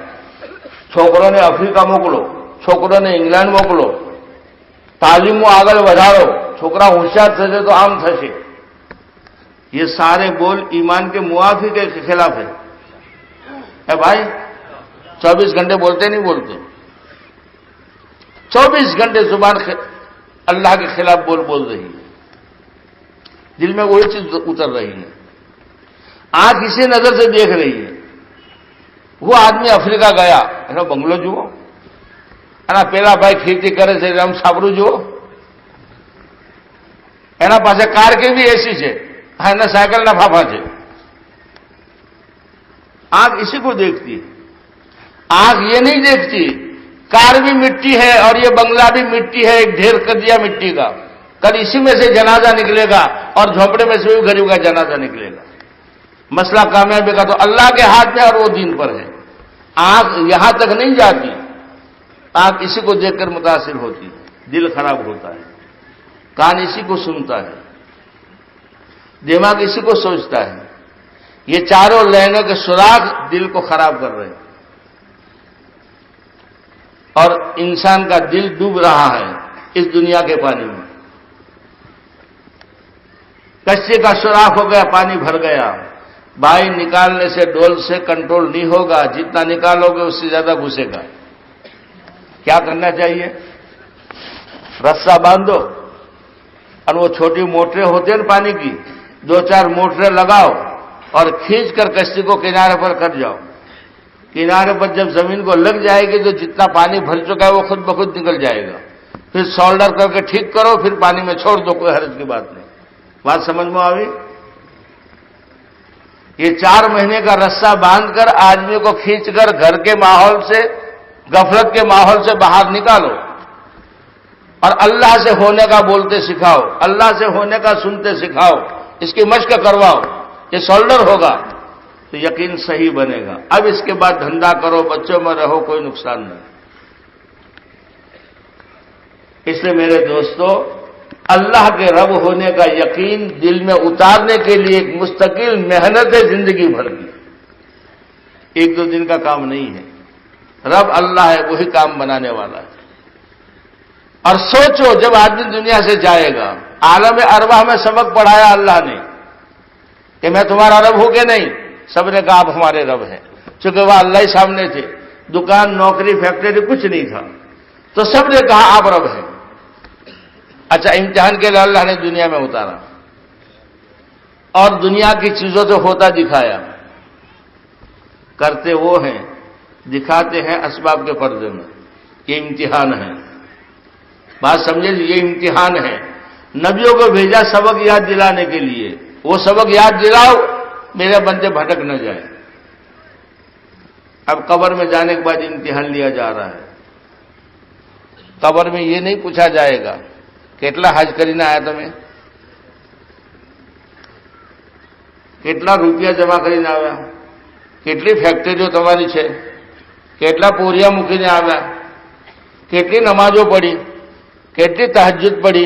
છોકરોને આફ્રિકા મોકલો، છોકરોને ઇંગ્લેન્ડ મોકલો، તાલીમમાં આગળ વધારો، છોકરા હોશિયાર થશે તો આમ થશે۔ یہ سارے بول ایمان کے موافق ہے کے خلاف ہے؟ اے بھائی 24 گھنٹے بولتے نہیں بولتے؟ 24 گھنٹے زبان اللہ کے خلاف بول رہی ہے، دل میں وہی چیز اتر رہی ہے، آنکھ اسی نظر سے دیکھ رہی ہے۔ وہ آدمی افریقہ گیا، એનો બંગલો જુઓ، એના પેલા ભાઈ ખેતી કરે છે આમ સાબરું જુઓ، એના પાસે કાર કેવી એસી છે, એના સાયકલના ફાફા છે। آنکھ اسی کو دیکھتی ہے، آنکھ یہ نہیں دیکھتی کار بھی مٹی ہے اور یہ بنگلہ بھی مٹی ہے، ایک ڈھیر کر دیا مٹی کا، کل اسی میں سے جنازہ نکلے گا اور جھونپڑے میں سے بھی غریب کا جنازہ نکلے گا۔ مسئلہ کامیابی کا تو اللہ کے ہاتھ میں اور وہ دین پر ہے۔ آنکھ یہاں تک نہیں جاتی، آنکھ اسی کو دیکھ کر متاثر ہوتی ہے، دل خراب ہوتا ہے، کان اسی کو سنتا ہے، دماغ اسی کو سوچتا ہے۔ یہ چاروں لائنوں کے سوراخ دل کو خراب کر رہے ہیں، اور انسان کا دل ڈوب رہا ہے اس دنیا کے پانی میں۔ کشتی کا سوراخ ہو گیا، پانی بھر گیا، بھائی نکالنے سے ڈول سے کنٹرول نہیں ہوگا، جتنا نکالو گے اس سے زیادہ گھسے گا۔ کیا کرنا چاہیے؟ رسا باندھو، اور وہ چھوٹی موٹریں ہوتی ہیں پانی کی، 2-4 موٹریں لگاؤ اور کھینچ کر کشتی کو کنارے پر کر جاؤ۔ کنارے پر جب زمین کو لگ جائے گی تو جتنا پانی بھر چکا ہے وہ خود بخود نکل جائے گا، پھر سولڈر کر کے ٹھیک کرو، پھر پانی میں چھوڑ دو، کوئی حرج کی بات نہیں۔ بات سمجھ میں آئی؟ یہ 4 مہینے کا رسہ باندھ کر آدمی کو کھینچ کر گھر کے ماحول سے، غفلت کے ماحول سے باہر نکالو، اور اللہ سے ہونے کا بولتے سکھاؤ، اللہ سے ہونے کا سنتے سکھاؤ، اس کی مشق کرواؤ، یہ سولڈر ہوگا تو یقین صحیح بنے گا۔ اب اس کے بعد دھندا کرو، بچوں میں رہو، کوئی نقصان نہیں۔ اس لیے میرے دوستو، اللہ کے رب ہونے کا یقین دل میں اتارنے کے لیے ایک مستقل محنت ہے زندگی بھر کی، 1-2 دن کا کام نہیں ہے۔ رب اللہ ہے، وہی کام بنانے والا ہے۔ اور سوچو جب آدمی دنیا سے جائے گا، عالم ارواح میں سبق پڑھایا اللہ نے کہ میں تمہارا رب ہوں کہ نہیں؟ سب نے کہا آپ ہمارے رب ہیں، چونکہ وہ اللہ ہی سامنے تھے۔ دکان نوکری فیکٹری کچھ نہیں تھا، تو سب نے کہا آپ رب ہیں۔ اچھا، امتحان کے لیے اللہ نے دنیا میں اتارا اور دنیا کی چیزوں سے ہوتا دکھایا۔ کرتے وہ ہیں، دکھاتے ہیں اسباب کے پردے میں۔ یہ امتحان ہے، بات سمجھے، یہ امتحان ہے۔ نبیوں کو بھیجا سبق یاد دلانے کے لیے، وہ سبق یاد دلاؤ میرے بندے بھٹک نہ جائیں۔ اب قبر میں جانے کے بعد امتحان لیا جا رہا ہے۔ قبر میں یہ نہیں پوچھا جائے گا કેટલા હજ કરીને આયા તમે, કેટલા રૂપિયા જમા કરીને આવ્યા, કેટલી ફેક્ટરીઓ તમારી છે, કેટલા પોરિયા મૂકીને આવ્યા, કેટલી નમાજો પડી, કેટલી તહજ્જુદ પડી।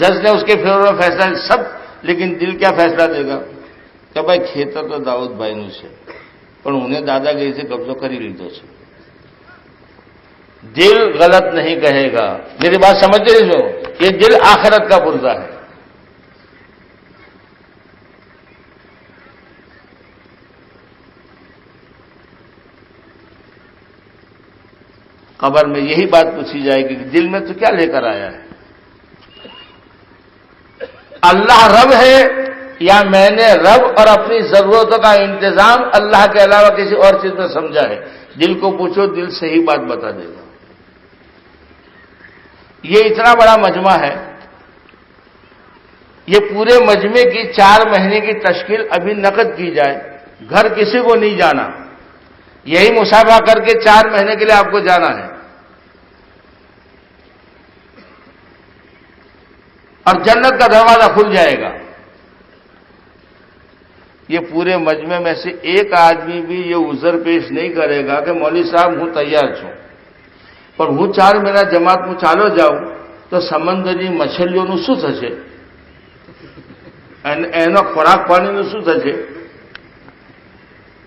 جج نے اس کے فیور میں فیصلہ سب، لیکن دل کیا فیصلہ دے گا کہ بھائی کھیتر تو داؤد بھائی نے سے پر انہیں دادا گیری سے قبضہ کر ہی لیتے سے، دل غلط نہیں کہے گا. میری بات سمجھ رہے ہو؟ یہ دل آخرت کا پرزہ ہے. قبر میں یہی بات پوچھی جائے گی کہ دل میں تو کیا لے کر آیا ہے؟ اللہ رب ہے یا میں نے رب اور اپنی ضرورتوں کا انتظام اللہ کے علاوہ کسی اور چیز میں سمجھا ہے؟ دل کو پوچھو، دل صحیح بات بتا دے گا. یہ اتنا بڑا مجمع ہے، یہ پورے مجمع کی 4 مہینے کی تشکیل ابھی نقد کی جائے، گھر کسی کو نہیں جانا، یہی مصافحہ کر کے 4 مہینے کے لیے آپ کو جانا ہے، اور جنت کا دروازہ کھل جائے گا. یہ پورے مجمع میں سے ایک آدمی بھی یہ عذر پیش نہیں کرے گا کہ مولوی صاحب ہوں تیار چھوں پر હું 4 મહિના જમાતમાં ચાલો જાઉં તો સમંદરની મછલીઓનું શું થશે, એનો ખોરાક પાણીનું શું થશે?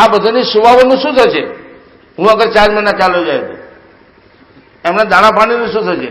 આ બધાની સુવાઓનું શું થશે? હું અગર 4 મહિના ચાલો જાય તો એમના દાણા પાણીનું શું થશે?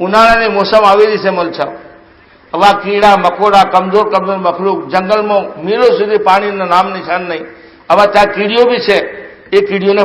ઉનાળાની મોસમ આવી રહી છે મલછાવ, હવે આ કીડા મકોડા કમજોર મખલુક જંગલમાં મીલો સુધી પાણીનું નામ નિશાન નહીં. હવે ત્યાં કીડીઓ બી છે, એ કીડીઓને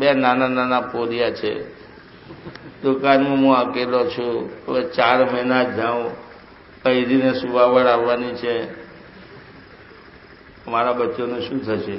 2 નાના નાના પોરિયા છે, દુકાનમાં હું અકેલો છું, હવે 4 મહિના જાઉં, પહેરીને સુવાવડ આવવાની છે, મારા બચ્ચોને શું થશે?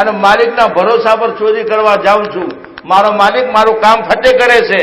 અને માલિકના ભરોસા પર ચોરી કરવા જાઉં છું, મારો માલિક મારું કામ ફતે કરે છે.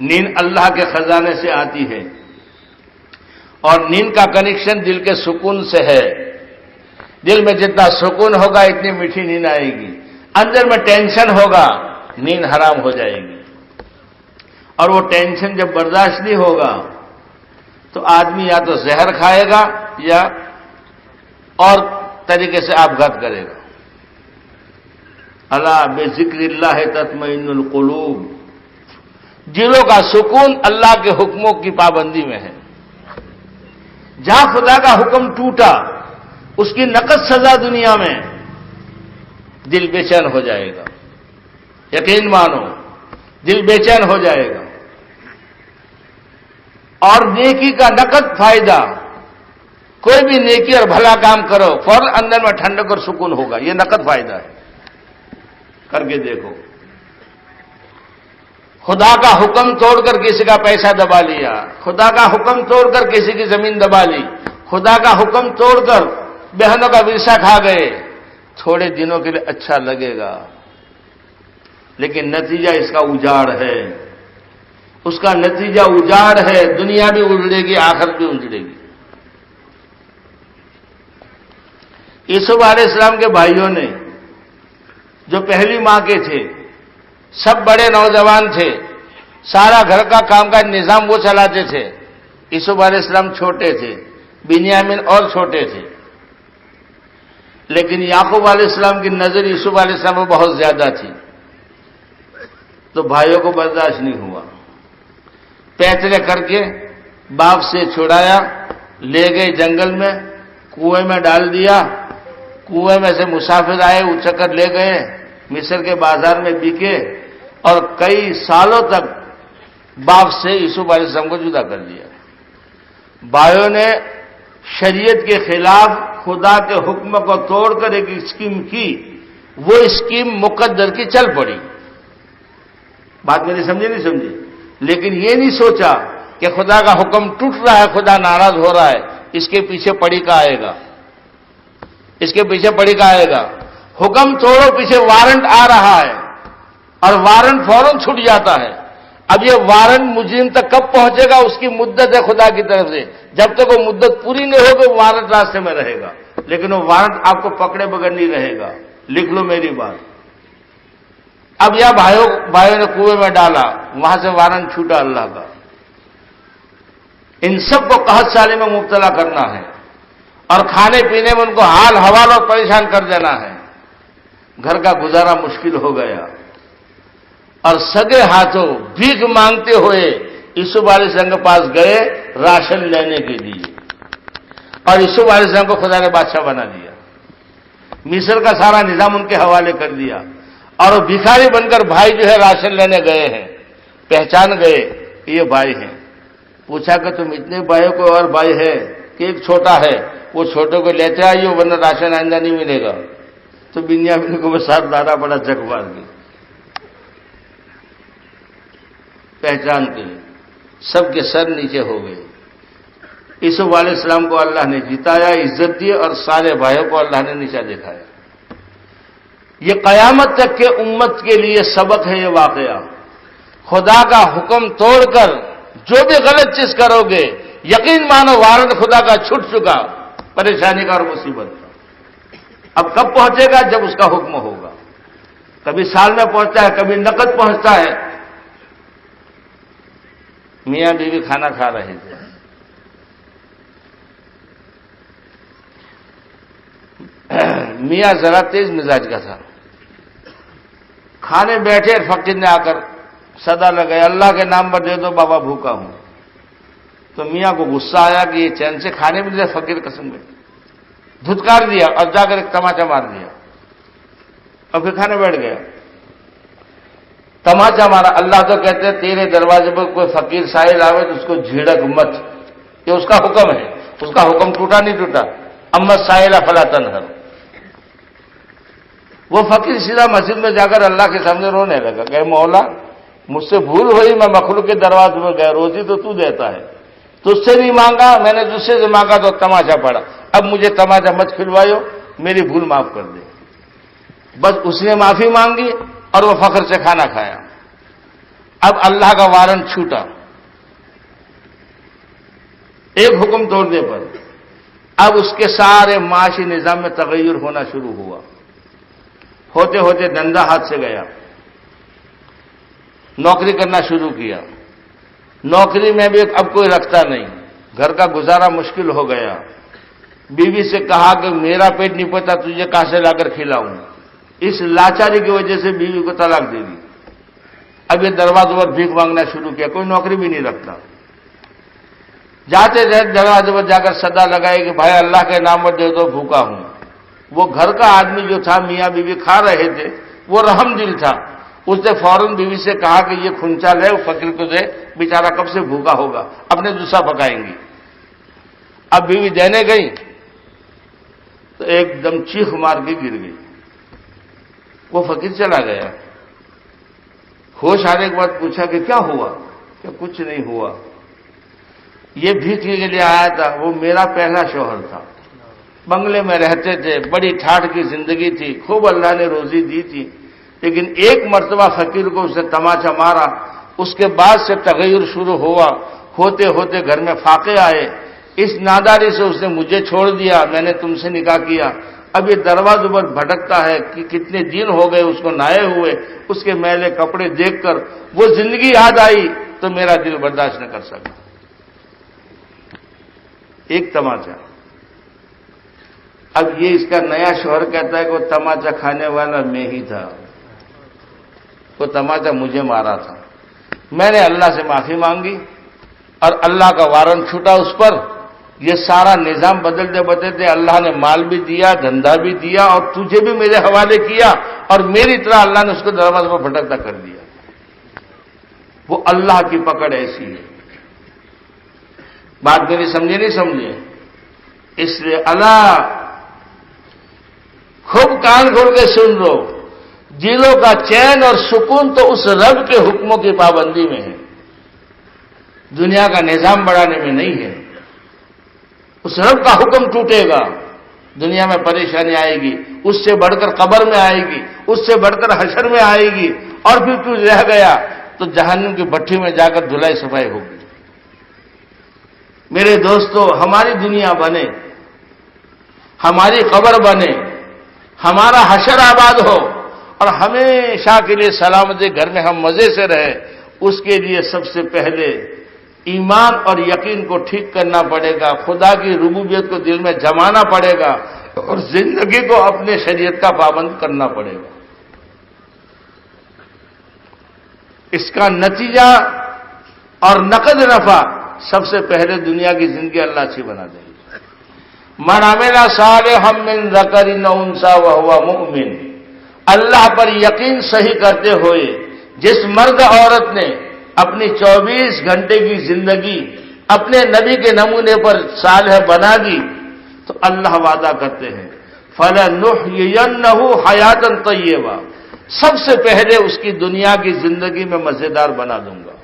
نیند اللہ کے خزانے سے آتی ہے، اور نیند کا کنیکشن دل کے سکون سے ہے۔ دل میں جتنا سکون ہوگا اتنی میٹھی نیند آئے گی، اندر میں ٹینشن ہوگا نیند حرام ہو جائے گی، اور وہ ٹینشن جب برداشت نہیں ہوگا تو آدمی یا تو زہر کھائے گا یا اور طریقے سے آپگھات کرے گا۔ الا بذکر اللہ تطمئن القلوب، دلوں کا سکون اللہ کے حکموں کی پابندی میں ہے۔ جہاں خدا کا حکم ٹوٹا اس کی نقد سزا دنیا میں، دل بے چین ہو جائے گا، یقین مانو دل بے چین ہو جائے گا۔ اور نیکی کا نقد فائدہ، کوئی بھی نیکی اور بھلا کام کرو فوراً اندر میں ٹھنڈک اور سکون ہوگا، یہ نقد فائدہ ہے، کر کے دیکھو۔ خدا کا حکم توڑ کر کسی کا پیسہ دبا لیا، خدا کا حکم توڑ کر کسی کی زمین دبا لی، خدا کا حکم توڑ کر بہنوں کا ورثہ کھا گئے، تھوڑے دنوں کے لیے اچھا لگے گا، لیکن نتیجہ اس کا اجاڑ ہے، اس کا نتیجہ اجاڑ ہے، دنیا بھی اجڑے گی آخرت بھی اجڑے گی۔ یوسف علیہ السلام کے بھائیوں نے جو پہلی ماں کے تھے، سب بڑے نوجوان تھے، سارا گھر کا کام کا نظام وہ چلاتے تھے، یوسف علیہ السلام چھوٹے تھے، بنیامین اور چھوٹے تھے، لیکن یعقوب علیہ السلام کی نظر یوسف علیہ السلام کو بہت زیادہ تھی، تو بھائیوں کو برداشت نہیں ہوا، پیترے کر کے باپ سے چھڑایا، لے گئے جنگل میں، کنویں میں ڈال دیا، کنویں میں سے مسافر آئے اچک کر لے گئے، مصر کے بازار میں بکے، اور کئی سالوں تک باپ سے یوسف علیہ السلام کو جدا کر دیا۔ بھائیوں نے شریعت کے خلاف خدا کے حکم کو توڑ کر ایک اسکیم کی، وہ اسکیم مقدر کی چل پڑی۔ بات میری سمجھے نہیں سمجھے؟ لیکن یہ نہیں سوچا کہ خدا کا حکم ٹوٹ رہا ہے، خدا ناراض ہو رہا ہے، اس کے پیچھے پڑی کا آئے گا، اس کے پیچھے پڑی کا آئے گا۔ حکم توڑو، پیچھے وارنٹ آ رہا ہے، اور وارنٹ فوراً چھٹ جاتا ہے۔ اب یہ وارنٹ مجرم تک کب پہنچے گا؟ اس کی مدت ہے خدا کی طرف سے، جب تک وہ مدت پوری نہیں ہوگی وارنٹ راستے میں رہے گا، لیکن وہ وارنٹ آپ کو پکڑے بغیر نہیں رہے گا۔ لکھ لو میری بات۔ اب یہ بھائیوں نے کنویں میں ڈالا، وہاں سے وارنٹ چھوٹا اللہ کا۔ ان سب کو قحط سالی میں مبتلا کرنا ہے، اور کھانے پینے میں ان کو حال حوال اور پریشان کر دینا ہے۔ گھر کا گزارا مشکل ہو گیا، اور سگے ہاتھوں بھیک مانگتے ہوئے یوسف علیہ السلام کے پاس گئے راشن لینے کے لیے، اور یوسف علیہ السلام کو خدا نے بادشاہ بنا دیا، مصر کا سارا نظام ان کے حوالے کر دیا، اور وہ بھکاری بن کر بھائی جو ہے راشن لینے گئے ہیں، پہچان گئے کہ یہ بھائی ہیں۔ پوچھا کہ تم اتنے بھائیوں کو اور بھائی ہے کہ ایک چھوٹا ہے، وہ چھوٹے کو لیتے آئیے ورنہ راشن آئندہ نہیں ملے گا۔ تو بنیامین کو وہ ساتھ لانا پڑا جگ مار کے، پہچان کے سب کے سر نیچے ہو گئے۔ یوسف علیہ السلام کو اللہ نے جتایا، عزت دی، اور سارے بھائیوں کو اللہ نے نیچا دکھایا۔ یہ قیامت تک کے امت کے لیے سبق ہے یہ واقعہ۔ خدا کا حکم توڑ کر جو بھی غلط چیز کرو گے، یقین مانو وارنٹ خدا کا چھٹ چکا، پریشانی کا اور مصیبت کا۔ اب کب پہنچے گا؟ جب اس کا حکم ہوگا۔ کبھی سال میں پہنچتا ہے، کبھی نقد پہنچتا ہے۔ میاں بیوی کھانا کھا رہے تھے، میاں ذرا تیز مزاج کا تھا، کھانے بیٹھے، فقیر نے آ کر صدا لگایا، اللہ کے نام پر دے دو بابا بھوکا ہوں۔ تو میاں کو غصہ آیا کہ یہ چین سے کھانے میں دے، فقیر قسم میں دھتکار دیا، اور جا کر ایک تماچا مار دیا، اور پھر کھانے بیٹھ گیا۔ تماچا مارا۔ اللہ تو کہتے ہیں تیرے دروازے پر کوئی فقیر سائل آوے تو اس کو جھڑک مت، یہ اس کا حکم ہے، اس کا حکم ٹوٹا نہیں ٹوٹا۔ اما سائل فلا تنہر۔ وہ فقیر سیدھا مسجد میں جا کر اللہ کے سامنے رونے لگا کہ مولا مجھ سے بھول ہوئی، میں مخلوق کے دروازے میں گیا، روزی تو تو دیتا ہے، تجھ سے نہیں مانگا، میں نے دوسرے سے مانگا تو تماچا پڑا، اب مجھے تماچا مت کھلوائیو، میری بھول معاف کر دے۔ بس اس نے معافی مانگی اور وہ فخر سے کھانا کھایا۔ اب اللہ کا وارنٹ چھوٹا ایک حکم توڑنے پر، اب اس کے سارے معاشی نظام میں تغیر ہونا شروع ہوا، ہوتے ہوتے دھندا ہاتھ سے گیا، نوکری کرنا شروع کیا، نوکری میں بھی اب کوئی رکھتا نہیں، گھر کا گزارا مشکل ہو گیا، بیوی سے کہا کہ میرا پیٹ نہیں پڑتا، تجھے کہاں سے لا کر کھلاؤں، اس لاچاری کی وجہ سے بیوی کو طلاق دے دی، اب یہ دروازوں پر بھیک مانگنا شروع کیا، کوئی نوکری بھی نہیں رکھتا، جاتے جاتے دروازے پر جا کر صدا لگائے کہ بھائی اللہ کے نام پر دے دو، بھوکا ہوں۔ وہ گھر کا آدمی جو تھا، میاں بیوی کھا رہے تھے، وہ رحم دل تھا، اس نے فوراً بیوی سے کہا کہ یہ کھنچا لے فقیر کو دے، بیچارہ کب سے بھوکا ہوگا، اپنے دوسرا پکائیں گی۔ اب بیوی دینے گئی تو ایک دم چیخ مار کے گر گئی، وہ فقیر چلا گیا، ہوش آنے کے بعد پوچھا کہ کیا ہوا، کہ کچھ نہیں ہوا، یہ بھیک کے لیے آیا تھا، وہ میرا پہلا شوہر تھا، بنگلے میں رہتے تھے، بڑی ٹھاٹھ کی زندگی تھی، خوب اللہ نے روزی دی تھی، لیکن ایک مرتبہ فقیر کو اس نے تماچا مارا، اس کے بعد سے تغیر شروع ہوا، ہوتے ہوتے گھر میں فاقے آئے، اس ناداری سے اس نے مجھے چھوڑ دیا، میں نے تم سے نکاح کیا، اب یہ دروازوں پر بھٹکتا ہے کہ کتنے دن ہو گئے اس کو نہائے ہوئے، اس کے میلے کپڑے دیکھ کر وہ زندگی یاد آئی تو میرا دل برداشت نہ کر سکا، ایک تماچا۔ اب یہ اس کا نیا شوہر کہتا ہے کہ وہ تماچا کھانے والا میں ہی تھا، وہ تماچا مجھے مارا تھا، میں نے اللہ سے معافی مانگی اور اللہ کا وارنٹ چھوٹا اس پر، یہ سارا نظام بدلتے بدلتے اللہ نے مال بھی دیا، دھندا بھی دیا، اور تجھے بھی میرے حوالے کیا، اور میری طرح اللہ نے اس کو دروازے پر بھٹکتا کر دیا۔ وہ اللہ کی پکڑ ایسی ہے، بات میری سمجھے نہیں سمجھے؟ اس لیے اللہ خوب کان کھول کے سن لو، دلوں کا چین اور سکون تو اس رب کے حکموں کی پابندی میں ہے، دنیا کا نظام بڑھانے میں نہیں ہے۔ اس رب کا حکم ٹوٹے گا، دنیا میں پریشانی آئے گی، اس سے بڑھ کر قبر میں آئے گی، اس سے بڑھ کر حشر میں آئے گی، اور پھر تو رہ گیا تو جہنم کی بھٹی میں جا کر دھلائی صفائی ہوگی۔ میرے دوستو، ہماری دنیا بنے، ہماری قبر بنے، ہمارا حشر آباد ہو، اور ہمیشہ کے لیے سلامتی گھر میں ہم مزے سے رہے، اس کے لیے سب سے پہلے ایمان اور یقین کو ٹھیک کرنا پڑے گا، خدا کی ربوبیت کو دل میں جمانا پڑے گا، اور زندگی کو اپنے شریعت کا پابند کرنا پڑے گا۔ اس کا نتیجہ اور نقد نفع سب سے پہلے دنیا کی زندگی اللہ اچھی بنا دے گی۔ من عمل صالحا من ذکر او انثی وهو مؤمن، اللہ پر یقین صحیح کرتے ہوئے جس مرد عورت نے اپنی 24 گھنٹے کی زندگی اپنے نبی کے نمونے پر صالح بنا دی تو اللہ وعدہ کرتے ہیں فَلَنُحْيِيَنَّهُ حَيَاةً طَيِّبَةً، سب سے پہلے اس کی دنیا کی زندگی میں مزیدار بنا دوں گا،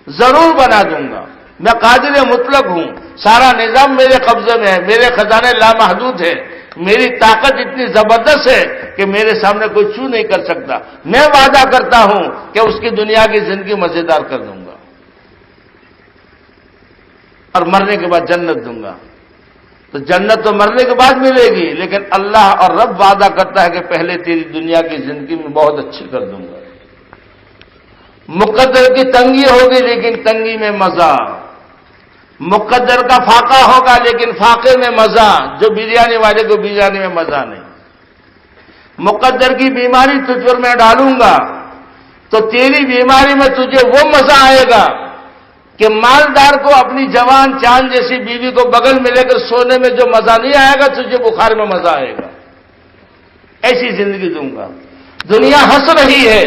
ضرور بنا دوں گا، میں قادر مطلق ہوں، سارا نظام میرے قبضے میں ہے، میرے خزانے لامحدود ہیں، میری طاقت اتنی زبردست ہے کہ میرے سامنے کوئی چھو نہیں کر سکتا، میں وعدہ کرتا ہوں کہ اس کی دنیا کی زندگی مزیدار کر دوں گا اور مرنے کے بعد جنت دوں گا۔ تو جنت تو مرنے کے بعد ملے گی، لیکن اللہ اور رب وعدہ کرتا ہے کہ پہلے تیری دنیا کی زندگی میں بہت اچھی کر دوں گا۔ مقدر کی تنگی ہوگی لیکن تنگی میں مزہ، مقدر کا فاقہ ہوگا لیکن فاقے میں مزہ، جو بریانی والے کو بریانی میں مزہ نہیں۔ مقدر کی بیماری تجھ پر میں ڈالوں گا تو تیری بیماری میں تجھے وہ مزہ آئے گا کہ مالدار کو اپنی جوان چاند جیسی بیوی کو بغل میں لے کر سونے میں جو مزہ نہیں آئے گا تجھے بخار میں مزہ آئے گا، ایسی زندگی دوں گا۔ دنیا ہنس رہی ہے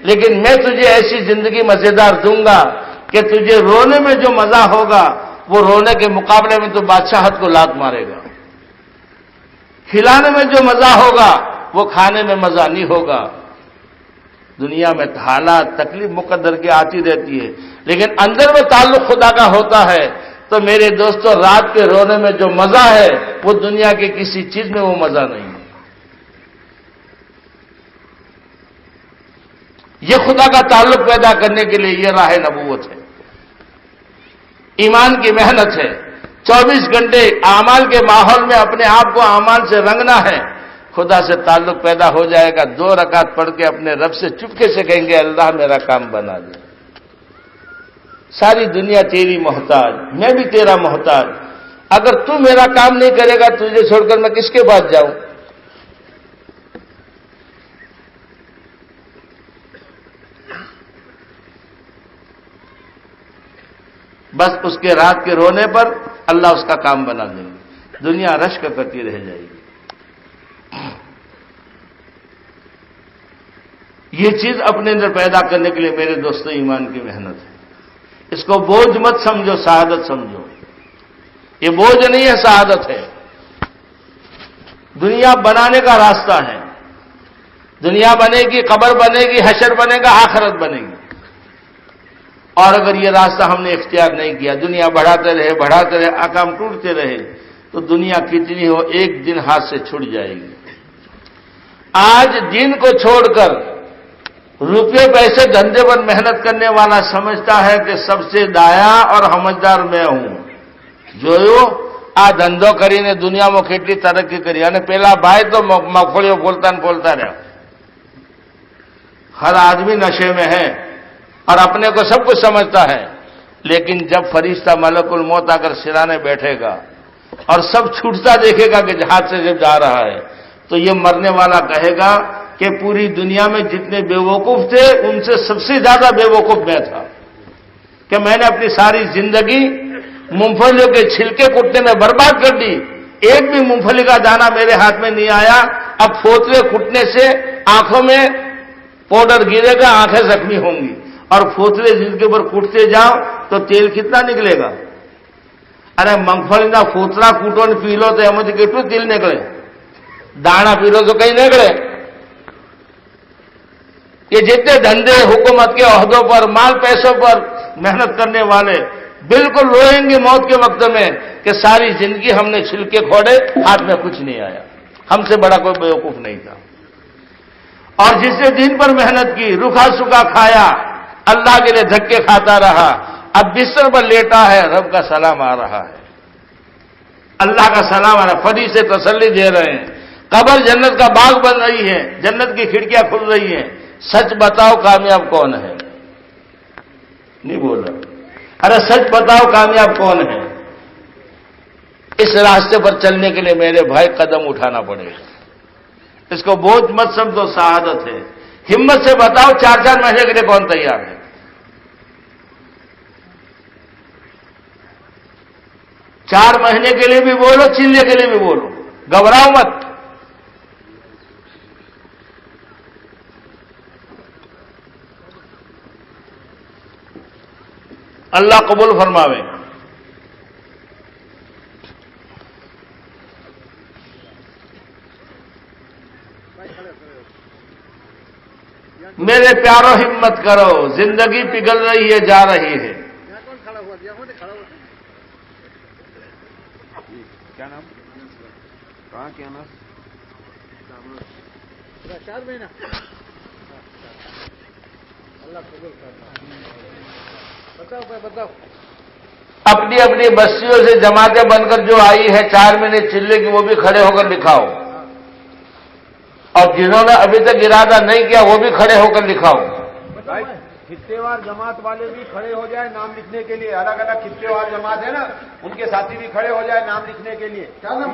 لیکن میں تجھے ایسی زندگی مزیدار دوں گا کہ تجھے رونے میں جو مزہ ہوگا وہ رونے کے مقابلے میں تو بادشاہت کو لات مارے گا، کھلانے میں جو مزہ ہوگا وہ کھانے میں مزہ نہیں ہوگا۔ دنیا میں حالات تکلیف مقدر کی آتی رہتی ہے لیکن اندر میں تعلق خدا کا ہوتا ہے تو میرے دوستو رات کے رونے میں جو مزہ ہے وہ دنیا کی کسی چیز میں وہ مزہ نہیں ہے۔ یہ خدا کا تعلق پیدا کرنے کے لیے یہ راہ نبوت ہے، ایمان کی محنت ہے۔ 24 گھنٹے اعمال کے ماحول میں اپنے آپ کو اعمال سے رنگنا ہے، خدا سے تعلق پیدا ہو جائے گا۔ 2 رکعت پڑھ کے اپنے رب سے چپکے سے کہیں گے اللہ میرا کام بنا دے، ساری دنیا تیری محتاج، میں بھی تیرا محتاج، اگر تو میرا کام نہیں کرے گا تجھے چھوڑ کر میں کس کے پاس جاؤں؟ بس اس کے رات کے رونے پر اللہ اس کا کام بنا دیں گے، دنیا رشک کرتی رہ جائے گی۔ یہ چیز اپنے اندر پیدا کرنے کے لیے میرے دوستوں ایمان کی محنت ہے، اس کو بوجھ مت سمجھو، سعادت سمجھو۔ یہ بوجھ نہیں ہے، سعادت ہے۔ دنیا بنانے کا راستہ ہے، دنیا بنے گی، قبر بنے گی، حشر بنے گا، آخرت بنے گی۔ اور اگر یہ راستہ ہم نے اختیار نہیں کیا، دنیا بڑھاتے رہے احکام ٹوٹتے رہے، تو دنیا کتنی ہو ایک دن ہاتھ سے چھوٹ جائے گی۔ آج دین کو چھوڑ کر روپے پیسے دھندے پر محنت کرنے والا سمجھتا ہے کہ سب سے دایا اور سمجھدار میں ہوں، جو آ دھندو કરીને દુનિયામાં કેટલી તરક્કી કરી, અને પેલા ભાઈ તો મગફળીઓ બોલતા રહ્યા। ہر آدمی نشے میں ہے اور اپنے کو سب کچھ سمجھتا ہے، لیکن جب فرشتہ ملک الموت آ کر سرانے بیٹھے گا اور سب چھوٹتا دیکھے گا کہ جہاد سے جب جا رہا ہے، تو یہ مرنے والا کہے گا کہ پوری دنیا میں جتنے بے وقوف تھے ان سے سب سے زیادہ بے وقوف میں تھا، کہ میں نے اپنی ساری زندگی مونگ پھلیوں کے چھلکے کوٹنے میں برباد کر دی، ایک بھی مونگ پھلی کا دانہ میرے ہاتھ میں نہیں آیا۔ اب پھوتلے کوٹنے سے آنکھوں میں پاؤڈر گرے گا، آنکھیں زخمی ہوں گی، اور پھوتلے جن کے اوپر کوٹتے جاؤ تو تیل کتنا نکلے گا؟ ارے مونگفلی کا پھوتلا کوٹو نے پی لو تو એમાંથી કેટલું તેલ નીકળે, દાણા પી લો તો કઈ નીકળે। یہ جتنے دھندے حکومت کے عہدوں پر مال پیسوں پر محنت کرنے والے بالکل روئیں گے موت کے وقت میں کہ ساری زندگی ہم نے چھلکے کھوڑے، ہاتھ میں کچھ نہیں آیا، ہم سے بڑا کوئی بیوقوف نہیں تھا۔ اور جس نے دین پر محنت کی، رکھا سکھا کھایا، اللہ کے لیے دھکے کھاتا رہا، اب بستر پر لیٹا ہے، رب کا سلام آ رہا ہے، اللہ کا سلام آ رہا ہے، فرشتے سے تسلی دے رہے ہیں، قبر جنت کا باغ بن رہی ہے، جنت کی کھڑکیاں کھل رہی ہیں۔ سچ بتاؤ کامیاب کون ہے؟ نہیں بول رہا، ارے سچ بتاؤ کامیاب کون ہے؟ اس راستے پر چلنے کے لیے میرے بھائی قدم اٹھانا پڑے گا، اس کو بوجھ مت سمجھو، سعادت ہے۔ ہمت سے بتاؤ 4 مہینے کے لیے کون تیار ہے؟ 4 مہینے کے لیے بھی بولو، چلنے کے لیے بھی بولو، گھبراؤ مت۔ اللہ قبول فرماوے۔ میرے پیارو ہمت کرو، زندگی پگھل رہی ہے، جا رہی ہے۔ کیا نام؟ کہاں کیا نام؟ 4 مہینہ۔ اللہ قبول کرنا۔ بتاؤ۔ اپنی اپنی بستیوں سے جماعتیں بن کر جو آئی ہے 4 مہینے چلنے کی، وہ بھی کھڑے ہو کر دکھاؤ، اور جنہوں نے ابھی تک ارادہ نہیں کیا وہ بھی کھڑے ہو کر دکھاؤ۔ خطے وار جماعت والے بھی کھڑے ہو جائے نام لکھنے کے لیے، الگ الگ خطے وار جماعت ہے نا، ان کے ساتھی بھی کھڑے ہو جائے نام لکھنے کے لیے۔ کیا نام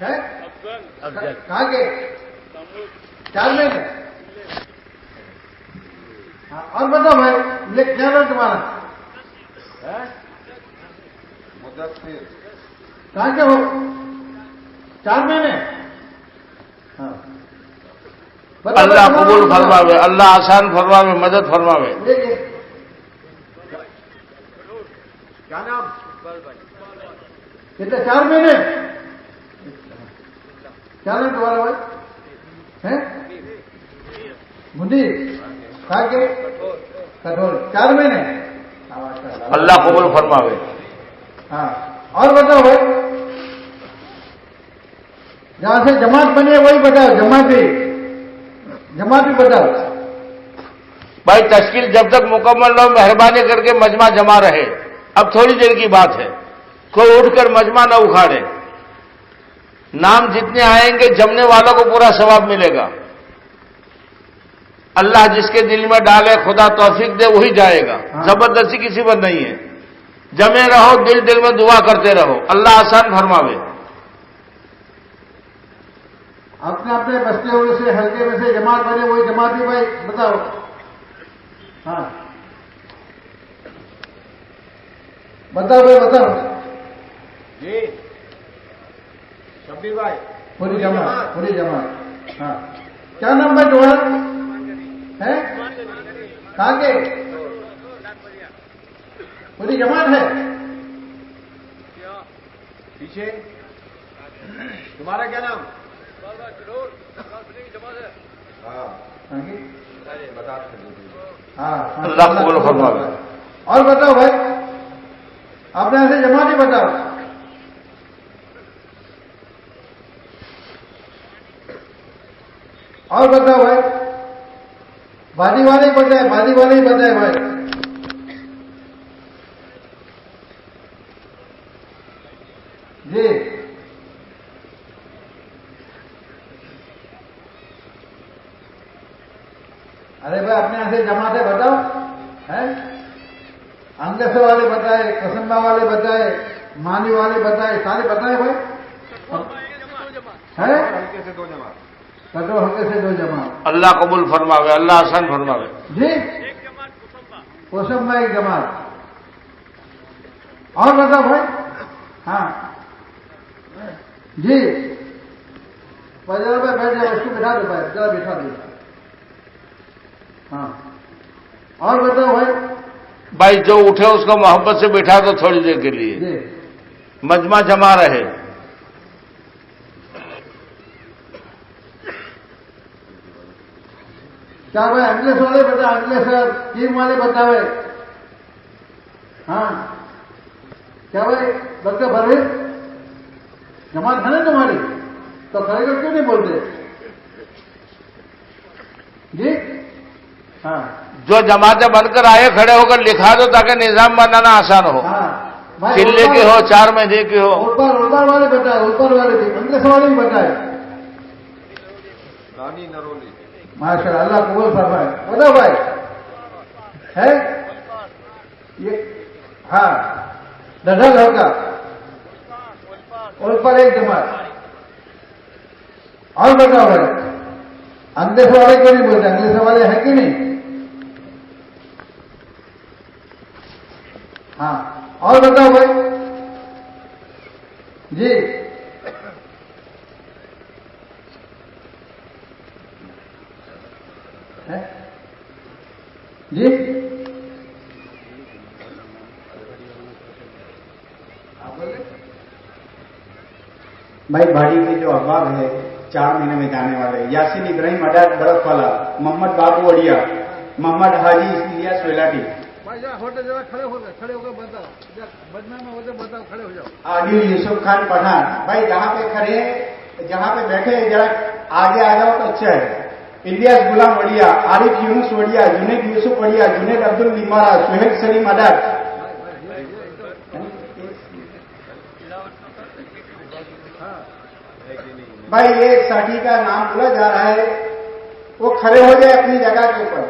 ہے؟ کہاں کے 4 مہینے؟ اور بتاؤ بھائی، کیا نام تمہارا؟ کہاں کے ہو؟ 4 مہینے؟ اللہ قبول فرماوے، اللہ آسان فرماوے، مدد فرماوے۔ کیا نام؟ کتنے 4 مہینے؟ کیا نام تمہارا بھائی؟ منیر؟ کہاں کے؟ کٹھور۔ 4 مہینے؟ اللہ قبول فرماوے۔ ہاں، اور بتاؤ بھائی، جہاں سے جماعت بنی ہے وہی بتاؤ، جماعت بھی بتاؤ۔ بھائی تشکیل جب تک مکمل نہ ہو مہربانی کر کے مجمع جمع رہے. اب تھوڑی دیر کی بات ہے, کوئی اٹھ کر مجمع نہ اکھاڑے. نام جتنے آئیں گے جمنے والوں کو پورا ثواب ملے گا. اللہ جس کے دل میں ڈالے, خدا توفیق دے, وہی جائے گا. زبردستی کسی پر نہیں ہے. جمے رہو, دل دل میں دعا کرتے رہو, اللہ آسان فرماوے. اپنے اپنے بستے ہوئے سے ہلکے میں سے جماعت بنے, وہی جماعت بھی بھائی بتاؤ. ہاں بتاؤ بھائی بتاؤ. جی شبیر بھائی, پوری جماعت, پوری جماعت. ہاں کیا نام بھائی جوہر ہے, کہاں کے؟ پوری جماعت ہے پیچھے. تمہارا کیا نام؟ ہاں ہاں اللہ قبول فرماوے. اور بتاؤ بھائی, آپ نے ایسے جماعت ہی بتاؤ. اور بتاؤ بھائی, بادی والے ہی بتائے, بادی والے ہی بتائے بھائی. جی ارے بھائی اپنے یہاں سے جماعتیں بتاؤ. انگس والے بتائے, قسمبا والے بتائے, مانی والے بتائے, سارے بتائے بھائی. ہلکے سے 2 جماعت. کٹو ہلکے سے 2 جماعت. اللہ قبول فرماوے, اللہ آسان فرماوے. جی کوسمبا ایک جماعت. اور بتاؤ بھائی. ہاں جی ذرا بھائی بیٹھ جاؤ, اس کو بٹھا دو بھائی, ذرا بٹھا دو. ہاں اور بتاؤ بھائی. بھائی جو اٹھے اس کو محبت سے بٹھا دو تھوڑی دیر کے لیے, جی مجمع جمع رہے. کیا بھائی انگلش والے بتاؤ, انگلش سر ٹیم والے بتاؤ. ہاں کیا بھائی ڈاکٹر پرویز جماعت ہے نا تمہاری, تو کھڑے کر کیوں نہیں بولتے؟ جی ہاں جو جماعتیں بن کر آئے کھڑے ہو کر لکھا دو تاکہ نظام بنانا آسان ہو. ہاں چلے کے ہو, 4 مہینے کے ہو. اوپر والے بتائے, اوپر والے بھی انگلش والے بھی بتائے. رانی نرولی. ماشاء اللہ قبول فرمائے. بتاؤ بھائی ہے یہ. ہاں ڈھل ہوگا اوپر ایک جماعت. اور بتاؤ بھائی انگریز والے کیوں نہیں بولتے, انگریز والے ہیں کہ نہیں؟ ہاں اور بتاؤ بھائی. جی جی بھائی بھاڑی کے جو اخبار ہے 4 مہینے میں جانے والے, یاسین ابراہیم اڈار برف والا, محمد بابو اڑیا, محمد حاجی الیاس ویلاٹی. کھڑے ہو گئے, کھڑے ہو گئے بتاؤ, بدنا میں ہوتے بتاؤ, کھڑے ہو جاؤ. عادل یوسف خان پٹھان. بھائی جہاں پہ کھڑے ہیں, جہاں پہ بیٹھے ہیں ذرا آگے آ جاؤ تو اچھا ہے. الیاس غلام وڑیا, عارف یونس وڑیا, جنید یوسف وڑیا, جنید عبد النمارا, سہیل سلیم اڈار. بھائی ایک ساتھی کا نام بولا جا رہا ہے, وہ کھڑے ہو جائے اپنی جگہ کے اوپر.